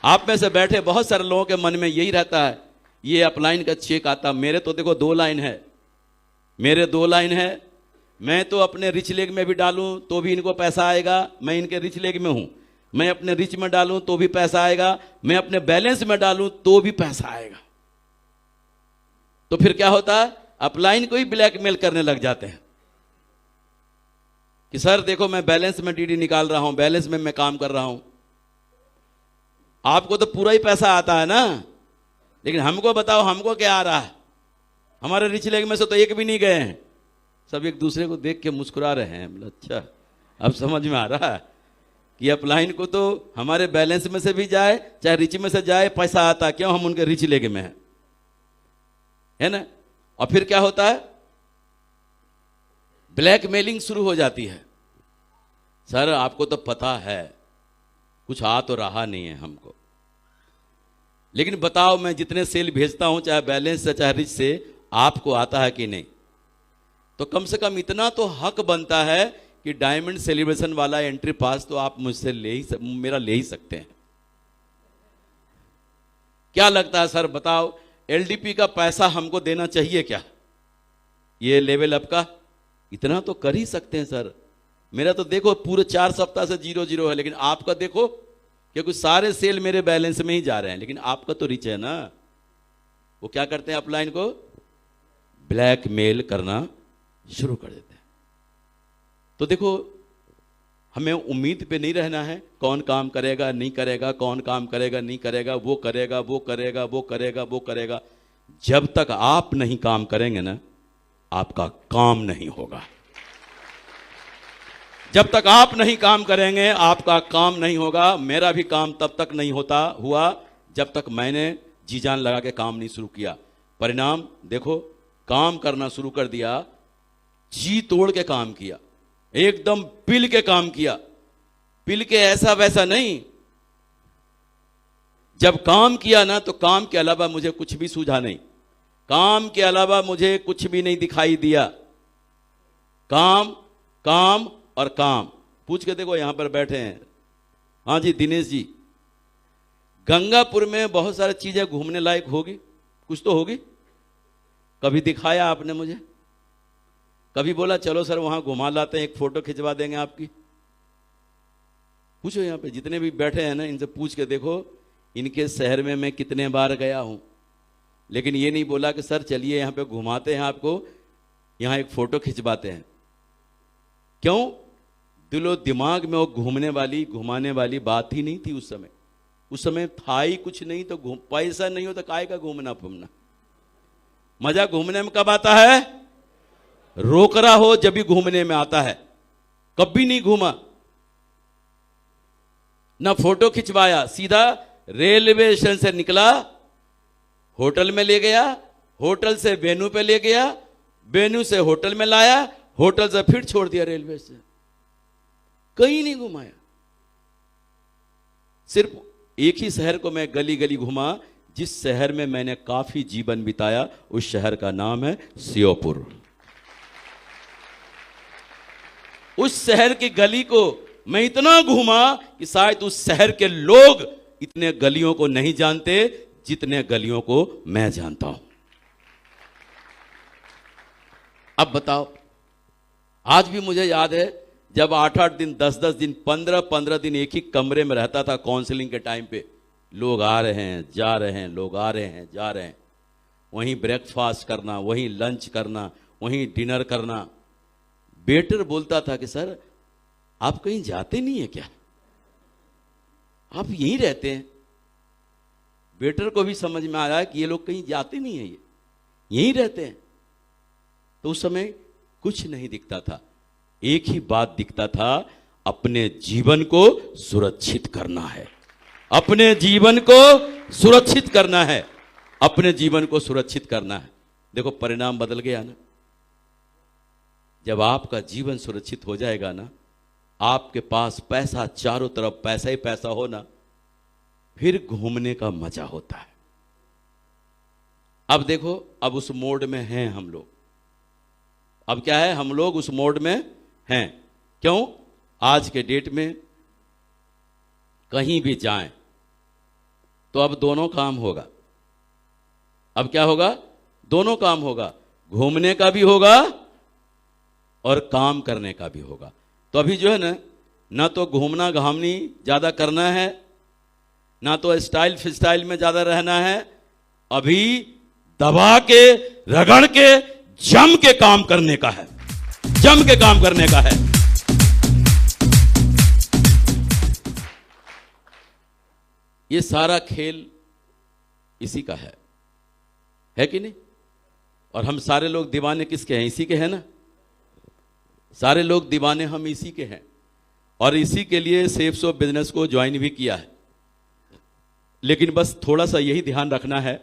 आप में से बैठे बहुत सारे लोगों के मन में यही रहता है, ये अपलाइन का चेक आता। मेरे तो देखो 2 लाइन है, मेरे 2 लाइन है। मैं तो अपने रिच लेग में भी डालूं तो भी इनको पैसा आएगा, मैं इनके रिच लेग में हूं। मैं अपने रिच में डालूं तो भी पैसा आएगा, मैं अपने बैलेंस में डालूं तो भी पैसा आएगा। तो फिर क्या होता है, अपलाइन को ही ब्लैकमेल करने लग जाते हैं कि सर देखो मैं बैलेंस में डीडी निकाल रहा हूं, बैलेंस में मैं काम कर रहा हूं। आपको तो पूरा ही पैसा आता है ना, लेकिन हमको बताओ हमको क्या आ रहा है। हमारे रिच लेग में से तो एक भी नहीं गए हैं। सब एक दूसरे को देख के मुस्कुरा रहे हैं। अच्छा अब समझ में आ रहा है। कि अपलाइन को तो हमारे बैलेंस में से भी जाए चाहे रिच में से जाए पैसा आता, क्यों हम उनके रिच लेके में है ना। और फिर क्या होता है, ब्लैकमेलिंग शुरू हो जाती है। सर आपको तो पता है कुछ आ तो रहा नहीं है हमको, लेकिन बताओ मैं जितने सेल भेजता हूं चाहे बैलेंस से चाहे रिच से, आपको आता है कि नहीं। तो कम से कम इतना तो हक बनता है कि डायमंड सेलिब्रेशन वाला एंट्री पास तो आप मुझसे मेरा ले ही सकते हैं। क्या लगता है सर, बताओ एलडीपी का पैसा हमको देना चाहिए क्या, ये लेवल अप का इतना तो कर ही सकते हैं सर। मेरा तो देखो पूरे 4 सप्ताह से 0-0 है, लेकिन आपका देखो कि कुछ सारे सेल मेरे बैलेंस में ही जा रहे हैं, लेकिन आपका तो रिच है ना। वो क्या करते हैं, अपलाइन को ब्लैकमेल करना शुरू कर देते हैं। तो देखो हमें उम्मीद पे नहीं रहना है कौन काम करेगा नहीं करेगा, कौन काम करेगा नहीं करेगा, वो करेगा वो करेगा वो करेगा वो करेगा। जब तक आप नहीं काम करेंगे ना, आपका काम नहीं होगा। जब तक आप नहीं काम करेंगे आपका काम नहीं होगा। मेरा भी काम तब तक नहीं हुआ जब तक मैंने जी जान लगा के काम नहीं शुरू किया। परिणाम देखो, काम करना शुरू कर दिया, जी तोड़ के काम किया, एकदम पिल के काम किया, पिल के ऐसा वैसा नहीं। जब काम किया ना तो काम के अलावा मुझे कुछ भी सूझा नहीं, काम के अलावा मुझे कुछ भी नहीं दिखाई दिया। काम काम और काम। पूछ के देखो, यहां पर बैठे हैं, हाँ जी दिनेश जी, गंगापुर में बहुत सारी चीजें घूमने लायक होगी, कुछ तो होगी। कभी दिखाया आपने मुझे, कभी बोला चलो सर वहां घुमा लाते हैं, एक फोटो खिंचवा देंगे आपकी। पूछो यहां पे जितने भी बैठे हैं ना, इनसे पूछ के देखो इनके शहर में मैं कितने बार गया हूं, लेकिन ये नहीं बोला कि सर चलिए यहां पे घुमाते हैं आपको, यहां एक फोटो खिंचवाते हैं। क्यों? दिलो दिमाग में वो घूमने वाली घुमाने वाली बात ही नहीं थी उस समय। उस समय था ही कुछ नहीं, तो पैसा नहीं हो तो काय का घूमना फिरना। मजा घूमने में कब आता है? रोकरा हो जब भी घूमने में आता है। कभी नहीं घूमा, ना फोटो खिंचवाया, सीधा रेलवे स्टेशन से निकला, होटल में ले गया, होटल से वेन्यू पे ले गया, वेन्यू से होटल में लाया, होटल से फिर छोड़ दिया रेलवे से। कहीं नहीं घुमाया। सिर्फ एक ही शहर को मैं गली गली घुमा, जिस शहर में मैंने काफी जीवन बिताया, उस शहर का नाम है श्योपुर। उस शहर की गली को मैं इतना घूमा कि शायद उस शहर के लोग इतने गलियों को नहीं जानते जितने गलियों को मैं जानता हूं। अब बताओ, आज भी मुझे याद है जब 8-8 दिन 10-10 दिन 15-15 दिन एक ही कमरे में रहता था काउंसलिंग के टाइम पे। लोग आ रहे हैं जा रहे हैं, लोग आ रहे हैं जा रहे हैं, वहीं ब्रेकफास्ट करना, वहीं लंच करना, वहीं डिनर करना। वेटर बोलता था कि सर आप कहीं जाते नहीं है क्या, आप यहीं रहते हैं। वेटर को भी समझ में आया कि ये लोग कहीं जाते नहीं है, ये यहीं रहते हैं। तो उस समय कुछ नहीं दिखता था, एक ही बात दिखता था, अपने जीवन को सुरक्षित करना है, अपने जीवन को सुरक्षित करना है, अपने जीवन को सुरक्षित करना है। देखो परिणाम बदल गया ना। जब आपका जीवन सुरक्षित हो जाएगा ना, आपके पास पैसा, चारों तरफ पैसा ही पैसा हो ना, फिर घूमने का मजा होता है। अब देखो, अब उस मोड में हैं हम लोग। अब क्या है, हम लोग उस मोड में हैं। क्यों? आज के डेट में कहीं भी जाएं तो अब दोनों काम होगा। अब क्या होगा? दोनों काम होगा, घूमने का भी होगा और काम करने का भी होगा। तो अभी जो है ना तो घूमना घामनी ज्यादा करना है, ना तो स्टाइल फिस्टाइल में ज्यादा रहना है। अभी दबा के रगड़ के जम के काम करने का है, जम के काम करने का है। ये सारा खेल इसी का है कि नहीं? और हम सारे लोग दीवाने किसके हैं? इसी के हैं ना। सारे लोग दीवाने हम इसी के हैं। और इसी के लिए सेफ्स ऑफ बिजनेस को ज्वाइन भी किया है। लेकिन बस थोड़ा सा यही ध्यान रखना है,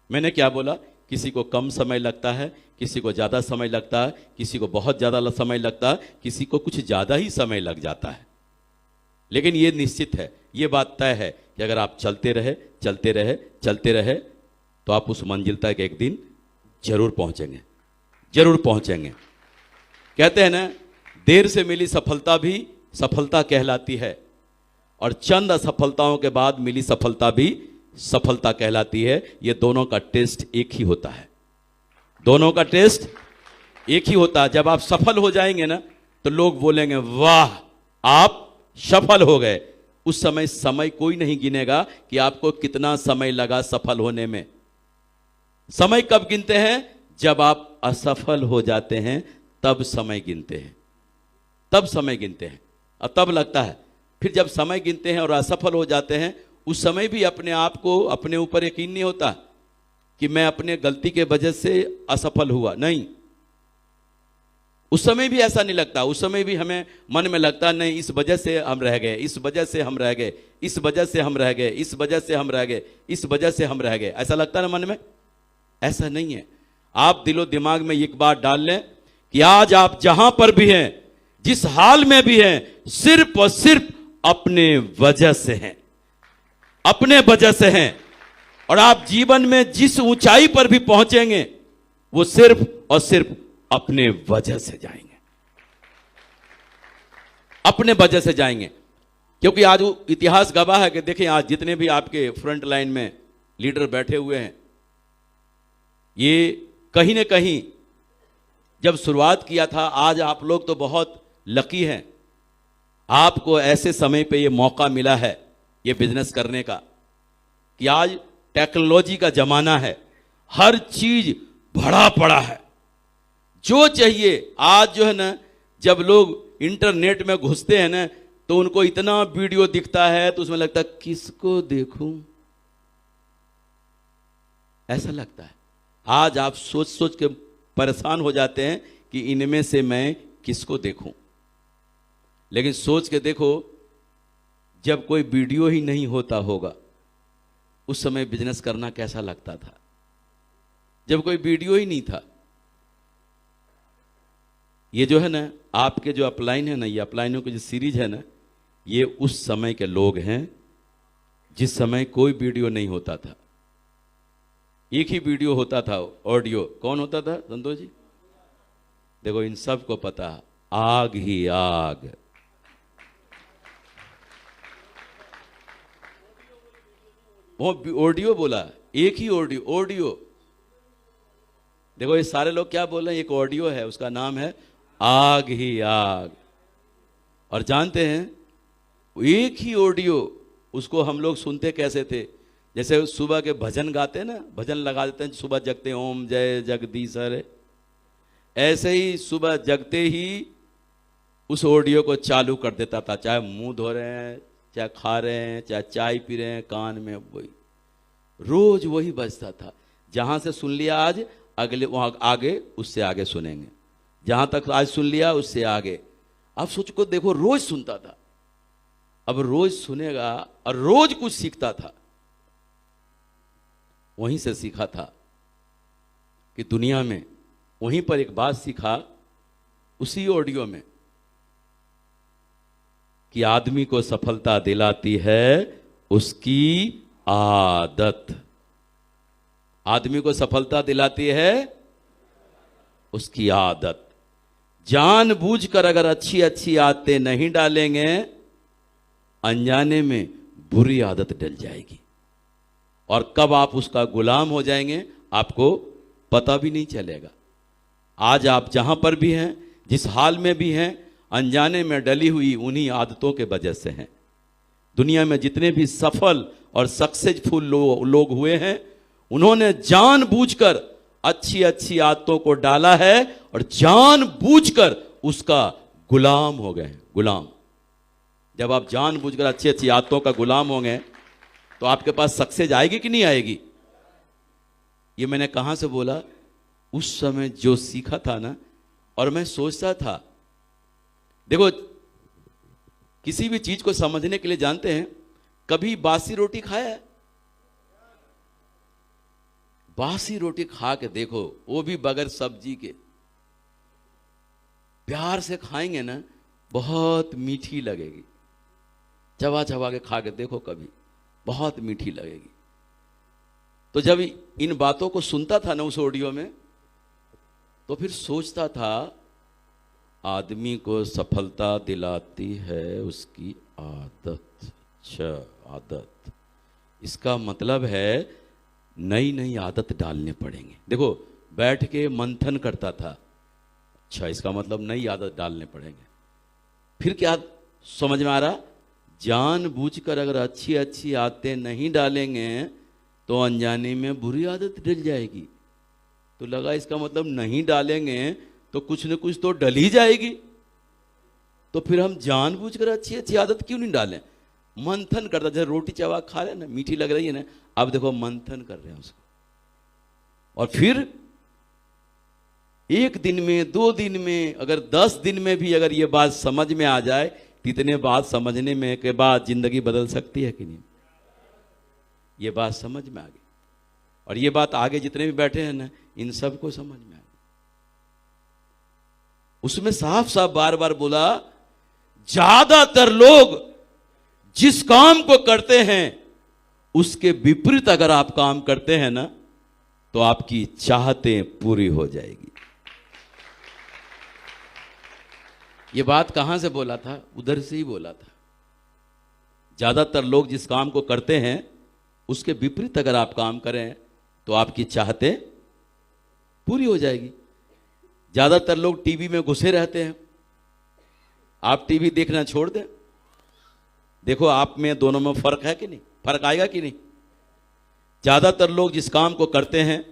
मैंने क्या बोला, किसी को कम समय लगता है, किसी को ज़्यादा समय लगता है, किसी को बहुत ज़्यादा समय लगता है, किसी को कुछ ज़्यादा ही समय लग जाता है। लेकिन ये निश्चित है, ये बात तय है कि अगर आप चलते रहे चलते रहे चलते रहे तो आप उस मंजिल तक एक दिन जरूर पहुंचेंगे, जरूर पहुंचेंगे। कहते हैं ना, देर से मिली सफलता भी सफलता कहलाती है, और चंद असफलताओं के बाद मिली सफलता भी सफलता कहलाती है। ये दोनों का टेस्ट एक ही होता है, दोनों का टेस्ट एक ही होता है। जब आप सफल हो जाएंगे ना तो लोग बोलेंगे वाह आप सफल हो गए। उस समय समय कोई नहीं गिनेगा कि आपको कितना समय लगा सफल होने में। समय कब गिनते हैं? जब आप असफल हो जाते हैं तब समय गिनते हैं, तब समय गिनते हैं। और तब लगता है, फिर जब समय गिनते हैं और असफल हो जाते हैं उस समय भी अपने आप को, अपने ऊपर यकीन नहीं होता कि मैं अपने गलती के वजह से असफल हुआ। नहीं, उस समय भी ऐसा नहीं लगता। उस समय भी हमें मन में लगता नहीं इस वजह से हम रह गए, इस वजह से हम रह गए, इस वजह से हम रह गए, इस वजह से हम रह गए, इस वजह से हम रह गए। ऐसा लगता ना मन में? ऐसा नहीं है। आप दिलो दिमाग में एक बात डाल लें कि आज आप जहां पर भी हैं, जिस हाल में भी हैं, सिर्फ और सिर्फ अपने वजह से हैं, अपने वजह से हैं। और आप जीवन में जिस ऊंचाई पर भी पहुंचेंगे वो सिर्फ और सिर्फ अपने वजह से जाएंगे, अपने वजह से जाएंगे। क्योंकि आज इतिहास गवाह है कि देखें आज जितने भी आपके फ्रंट लाइन में लीडर बैठे हुए हैं, ये कहीं ना कहीं जब शुरुआत किया था, आज आप लोग तो बहुत लकी हैं, आपको ऐसे समय पे ये मौका मिला है ये बिजनेस करने का कि आज टेक्नोलॉजी का जमाना है, हर चीज बढ़ा पड़ा है। जो चाहिए आज जो है ना, जब लोग इंटरनेट में घुसते हैं ना तो उनको इतना वीडियो दिखता है तो उसमें लगता है किसको देखूं, ऐसा लगता है। आज आप सोच सोच के परेशान हो जाते हैं कि इनमें से मैं किसको देखूं। लेकिन सोच के देखो, जब कोई वीडियो ही नहीं होता होगा उस समय बिजनेस करना कैसा लगता था, जब कोई वीडियो ही नहीं था। ये जो है ना, आपके जो अपलाइन है ना, ये अपलाइनों की जो सीरीज है ना, ये उस समय के लोग हैं जिस समय कोई वीडियो नहीं होता था। एक ही वीडियो होता था, ऑडियो। कौन होता था संतोष जी? देखो इन सब को पता, आग ही आग। वो ऑडियो बोला, एक ही ऑडियो, ऑडियो। देखो ये सारे लोग क्या बोल रहे हैं, एक ऑडियो है, उसका नाम है आग ही आग। और जानते हैं एक ही ऑडियो, उसको हम लोग सुनते कैसे थे? जैसे सुबह के भजन गाते हैं ना, भजन लगा देते हैं सुबह जगते, ओम जय जगदीश हरे। ऐसे ही सुबह जगते ही उस ऑडियो को चालू कर देता था, चाहे मुंह धो रहे हैं, चाहे खा रहे हैं, चाहे चाय पी रहे हैं, कान में वही रोज वही बजता था। जहां से सुन लिया आज, अगले वहां आगे उससे आगे सुनेंगे, जहां तक आज सुन लिया उससे आगे। आप सोच को देखो, रोज सुनता था। अब रोज सुनेगा और रोज कुछ सीखता था। वहीं से सीखा था कि दुनिया में, वहीं पर एक बात सीखा उसी ऑडियो में कि आदमी को सफलता दिलाती है उसकी आदत। आदमी को सफलता दिलाती है उसकी आदत। जानबूझकर अगर अच्छी अच्छी आदतें नहीं डालेंगे, अनजाने में बुरी आदत डल जाएगी और कब आप उसका गुलाम हो जाएंगे आपको पता भी नहीं चलेगा। आज आप जहां पर भी हैं, जिस हाल में भी हैं, अनजाने में डली हुई उन्हीं आदतों के वजह से हैं। दुनिया में जितने भी सफल और सक्सेसफुल लोग हुए हैं, उन्होंने जानबूझकर अच्छी अच्छी आदतों को डाला है और जानबूझकर उसका गुलाम हो गए। गुलाम, जब आप जानबूझकर अच्छी अच्छी आदतों का गुलाम होंगे तो आपके पास सक्सेस आएगी कि नहीं आएगी? ये मैंने कहां से बोला? उस समय जो सीखा था ना। और मैं सोचता था, देखो किसी भी चीज को समझने के लिए जानते हैं, कभी बासी रोटी खाया है? बासी रोटी खा के देखो, वो भी बगैर सब्जी के, प्यार से खाएंगे ना, बहुत मीठी लगेगी। चबा चबा के खा के देखो कभी, बहुत मीठी लगेगी। तो जब इन बातों को सुनता था ना उस ऑडियो में, तो फिर सोचता था, आदमी को सफलता दिलाती है उसकी आदत। अच्छा, आदत, इसका मतलब है नई नई आदत डालने पड़ेंगे। देखो, बैठ के मंथन करता था, अच्छा इसका मतलब नई आदत डालने पड़ेंगे। फिर क्या समझ में आ रहा, जानबूझकर अगर अच्छी अच्छी आदतें नहीं डालेंगे तो अनजाने में बुरी आदत डल जाएगी। तो लगा इसका मतलब नहीं डालेंगे तो कुछ न कुछ तो डल ही जाएगी। तो फिर हम जानबूझकर अच्छी अच्छी आदत क्यों नहीं डालें? मंथन करता, जैसे रोटी चबा खा रहे हैं ना, मीठी लग रही है ना, अब देखो मंथन कर रहे हैं उसको। और फिर एक दिन में, 2 दिन में, अगर 10 दिन में भी अगर ये बात समझ में आ जाए, तो इतने बात समझने में के बाद जिंदगी बदल सकती है कि नहीं? ये बात समझ में आ गई। और ये बात आगे जितने भी बैठे हैं ना, इन सबको समझ में आ गई। उसमें साफ साफ बार बार बोला, ज्यादातर लोग जिस काम को करते हैं उसके विपरीत अगर आप काम करते हैं ना, तो आपकी चाहतें पूरी हो जाएगी। ये बात कहां से बोला था? उधर से ही बोला था। ज्यादातर लोग जिस काम को करते हैं उसके विपरीत अगर आप काम करें तो आपकी चाहतें पूरी हो जाएगी। ज्यादातर लोग टीवी में घुसे रहते हैं। आप टीवी देखना छोड़ दें, देखो आप में दोनों में फर्क है कि नहीं? फर्क आएगा कि नहीं? ज्यादातर लोग जिस काम को करते हैं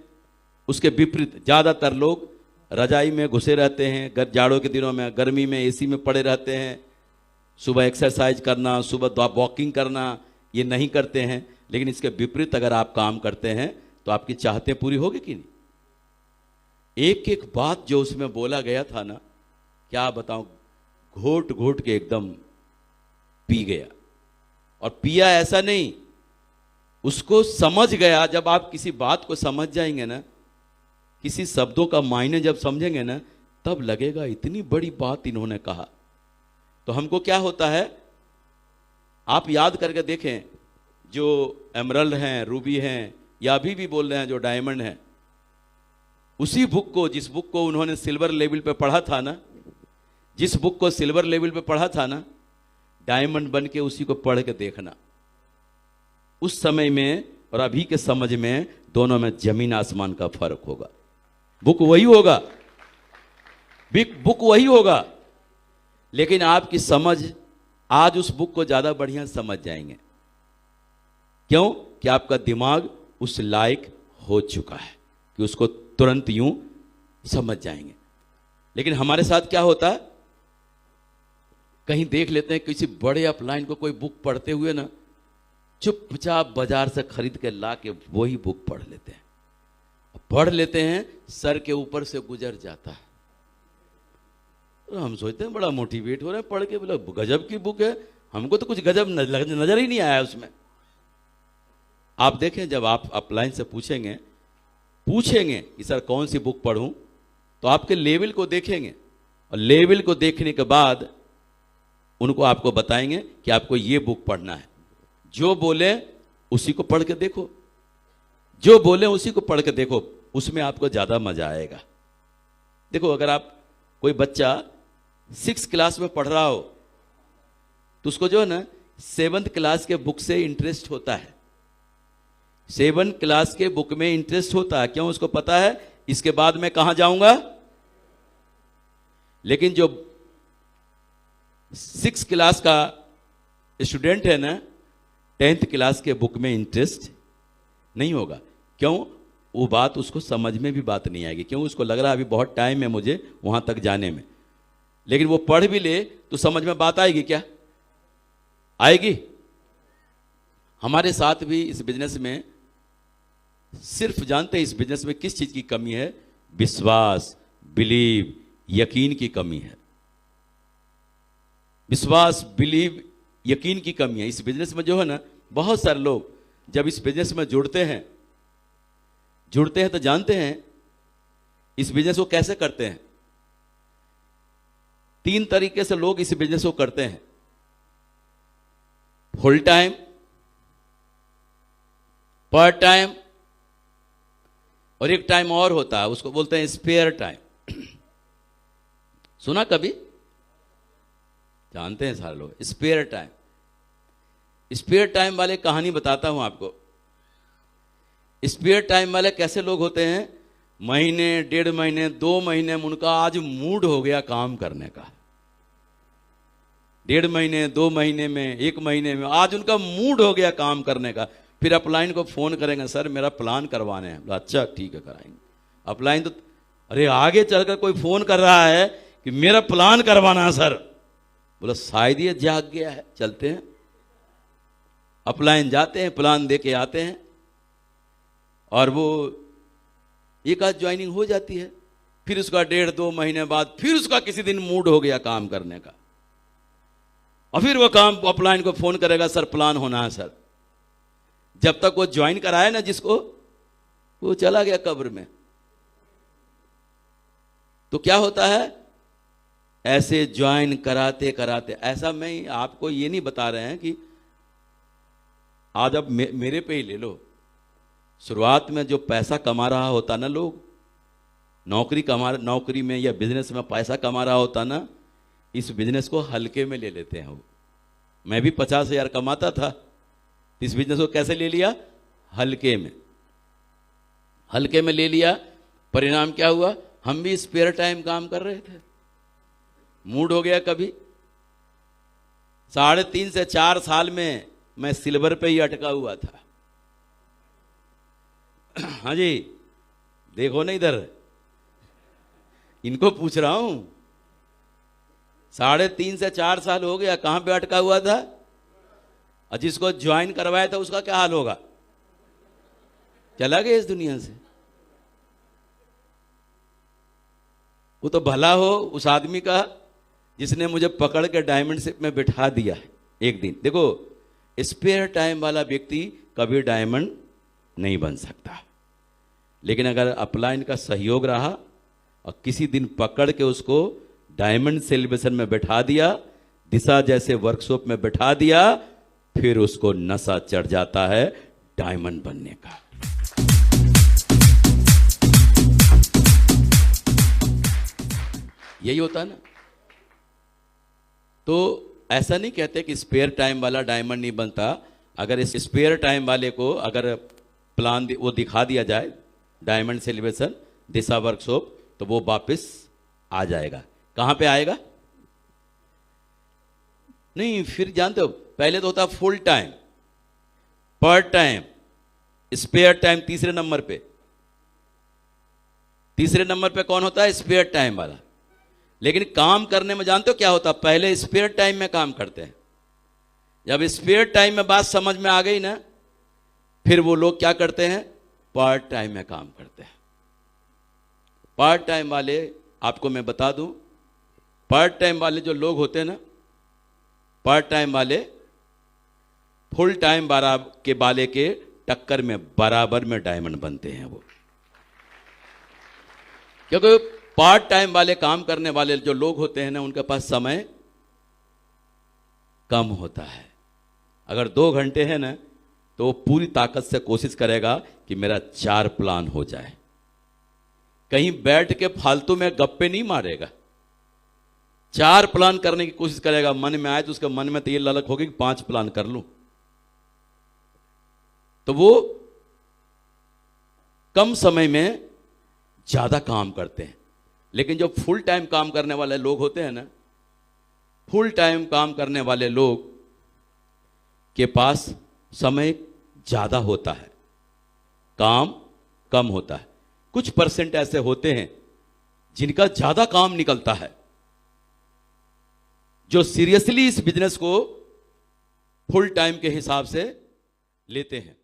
उसके विपरीत ज्यादातर लोग रजाई में घुसे रहते हैं, जाड़ों के दिनों में गर्मी में एसी में पड़े रहते हैं। सुबह एक्सरसाइज करना, सुबह वॉकिंग करना, ये नहीं करते हैं। लेकिन इसके विपरीत अगर आप काम करते हैं तो आपकी चाहतें पूरी होगी कि नहीं? एक एक बात जो उसमें बोला गया था ना, क्या बताऊं, घोट घोट के एकदम पी गया। और पिया ऐसा नहीं, उसको समझ गया। जब आप किसी बात को समझ जाएंगे ना, किसी शब्दों का मायने जब समझेंगे ना, तब लगेगा इतनी बड़ी बात इन्होंने कहा। तो हमको क्या होता है, आप याद करके देखें, जो एमरल्ड हैं, रूबी हैं, या अभी भी बोल रहे हैं जो डायमंड हैं, उसी बुक को, जिस बुक को उन्होंने सिल्वर लेवल पे पढ़ा था ना, जिस बुक को सिल्वर लेवल पे पढ़ा था ना, डायमंड बन के उसी को पढ़ के देखना। उस समय में और अभी के समझ में दोनों में जमीन आसमान का फर्क होगा। बुक वही होगा, बुक वही होगा, लेकिन आपकी समझ आज उस बुक को ज्यादा बढ़िया समझ जाएंगे। क्यों? कि आपका दिमाग उस लायक हो चुका है कि उसको तुरंत यूं समझ जाएंगे। लेकिन हमारे साथ क्या होता है, कहीं देख लेते हैं किसी बड़े अपलाइन को कोई बुक पढ़ते हुए ना, चुपचाप बाजार से खरीद के ला के वही बुक पढ़ लेते हैं। पढ़ लेते हैं, सर के ऊपर से गुजर जाता है। तो हम सोचते हैं बड़ा मोटिवेट हो रहे हैं पढ़ के, बोला गजब की बुक है, हमको तो कुछ गजब नजर ही नहीं आया उसमें। आप देखें, जब आप अपलाइन से पूछेंगे कि सर कौन सी बुक पढ़ूं, तो आपके लेवल को देखेंगे, और लेवल को देखने के बाद उनको आपको बताएंगे कि आपको ये बुक पढ़ना है। जो बोले उसी को पढ़ के देखो, जो बोले उसी को पढ़ के देखो, उसमें आपको ज्यादा मजा आएगा। देखो, अगर आप कोई बच्चा 6th क्लास में पढ़ रहा हो तो उसको जो है ना 7th क्लास के बुक से इंटरेस्ट होता है। 7th क्लास के बुक में इंटरेस्ट होता है। क्यों? उसको पता है इसके बाद मैं कहां जाऊंगा। लेकिन जो 6th क्लास का स्टूडेंट है ना, 10th क्लास के बुक में इंटरेस्ट नहीं होगा। क्यों? वो बात उसको समझ में भी बात नहीं आएगी। क्यों? उसको लग रहा है अभी बहुत टाइम है मुझे वहां तक जाने में। लेकिन वो पढ़ भी ले तो समझ में बात आएगी क्या? आएगी। हमारे साथ भी इस बिजनेस में सिर्फ जानते हैं इस बिजनेस में किस चीज की कमी है? विश्वास, बिलीव, यकीन की कमी है। विश्वास, बिलीव, यकीन की कमी है इस बिजनेस में। जो है ना, बहुत सारे लोग जब इस बिजनेस में जुड़ते हैं तो जानते हैं इस बिजनेस को कैसे करते हैं। 3 तरीके से लोग इस बिजनेस को करते हैं: फुल टाइम, पार्ट टाइम, और एक टाइम और होता है, उसको बोलते हैं स्पेयर टाइम। सुना कभी? जानते हैं सारे लोग स्पेयर टाइम। स्पेयर टाइम वाले कहानी बताता हूं आपको। स्पेयर टाइम वाले कैसे लोग होते हैं? महीने, 1.5 महीने, 2 महीने में उनका आज मूड हो गया काम करने का। 1.5 महीने, 2 महीने में, 1 महीने में आज उनका मूड हो गया काम करने का। फिर अपलाइन को फोन करेंगे, सर मेरा प्लान करवाने हैं। अच्छा ठीक है, कराएंगे। अपलाइन तो अरे आगे चलकर कोई फोन कर रहा है कि मेरा प्लान करवाना है सर। बोला शायद ये जाग गया है, चलते हैं। अपलाइन जाते हैं, प्लान दे के आते हैं, और वो एक आध ज्वाइनिंग हो जाती है। फिर उसका 1.5-2 महीने बाद फिर उसका किसी दिन मूड हो गया काम करने का, और फिर वो काम अपलाइन को फोन करेगा, सर प्लान होना है सर। जब तक वो ज्वाइन कराए ना जिसको, वो चला गया कब्र में। तो क्या होता है, ऐसे ज्वाइन कराते कराते, ऐसा मैं आपको ये नहीं बता रहे हैं कि आज अब मेरे पे ही ले लो। शुरुआत में जो पैसा कमा रहा होता ना लोग, नौकरी में या बिजनेस में पैसा कमा रहा होता ना, इस बिजनेस को हल्के में ले लेते हैं। वो मैं भी 50,000 कमाता था, इस बिजनेस को कैसे ले लिया? हल्के में। हल्के में ले लिया। परिणाम क्या हुआ? हम भी स्पेयर टाइम काम कर रहे थे, मूड हो गया कभी। 3.5 से 4 साल में मैं सिल्वर पे ही अटका हुआ था। हाँ जी, देखो ना इधर, इनको पूछ रहा हूं। 3.5 से 4 साल हो गया, कहां पे अटका हुआ था? और जिसको ज्वाइन करवाया था उसका क्या हाल होगा? चला गया इस दुनिया से। वो तो भला हो उस आदमी का जिसने मुझे पकड़ के डायमंड शिप में बिठा दिया है एक दिन। देखो, स्पेयर टाइम वाला व्यक्ति कभी डायमंड नहीं बन सकता, लेकिन अगर अपलाइन का सहयोग रहा और किसी दिन पकड़ के उसको डायमंड सेलिब्रेशन में बैठा दिया, दिशा जैसे वर्कशॉप में बैठा दिया, फिर उसको नशा चढ़ जाता है डायमंड बनने का। यही होता है ना। तो ऐसा नहीं कहते कि स्पेयर टाइम वाला डायमंड नहीं बनता। अगर इस स्पेयर टाइम वाले को अगर प्लान वो दिखा दिया जाए, डायमंड सेलिब्रेशन, दिशा वर्कशॉप, तो वो वापस आ जाएगा। कहां पे आएगा? नहीं, फिर जानते हो, पहले तो होता full time, part time, spare time. तीसरे नंबर पे कौन होता है? स्पेयर टाइम वाला। लेकिन काम करने में जानते हो क्या होता? पहले स्पेयर टाइम में काम करते हैं। जब स्पेयर टाइम में बात समझ में आ गई ना, फिर वो लोग क्या करते हैं? पार्ट टाइम में काम करते हैं। पार्ट टाइम वाले, आपको मैं बता दूं, पार्ट टाइम वाले जो लोग होते हैं ना, पार्ट टाइम वाले फुल टाइम के वाले के टक्कर में बराबर में डायमंड बनते हैं वो। क्योंकि पार्ट टाइम वाले काम करने वाले जो लोग होते हैं ना, उनके पास समय कम होता है। अगर 2 घंटे है ना, तो वो पूरी ताकत से कोशिश करेगा कि मेरा 4 प्लान हो जाए। कहीं बैठ के फालतू में गप्पे नहीं मारेगा, 4 प्लान करने की कोशिश करेगा। मन में आए तो उसके मन में तो ये ललक होगी कि 5 प्लान कर लूं। तो वो कम समय में ज्यादा काम करते हैं। लेकिन जो फुल टाइम काम करने वाले लोग होते हैं ना, फुल टाइम काम करने वाले लोग के पास समय ज्यादा होता है, काम कम होता है। कुछ परसेंट ऐसे होते हैं जिनका ज्यादा काम निकलता है, जो सीरियसली इस बिजनेस को फुल टाइम के हिसाब से लेते हैं।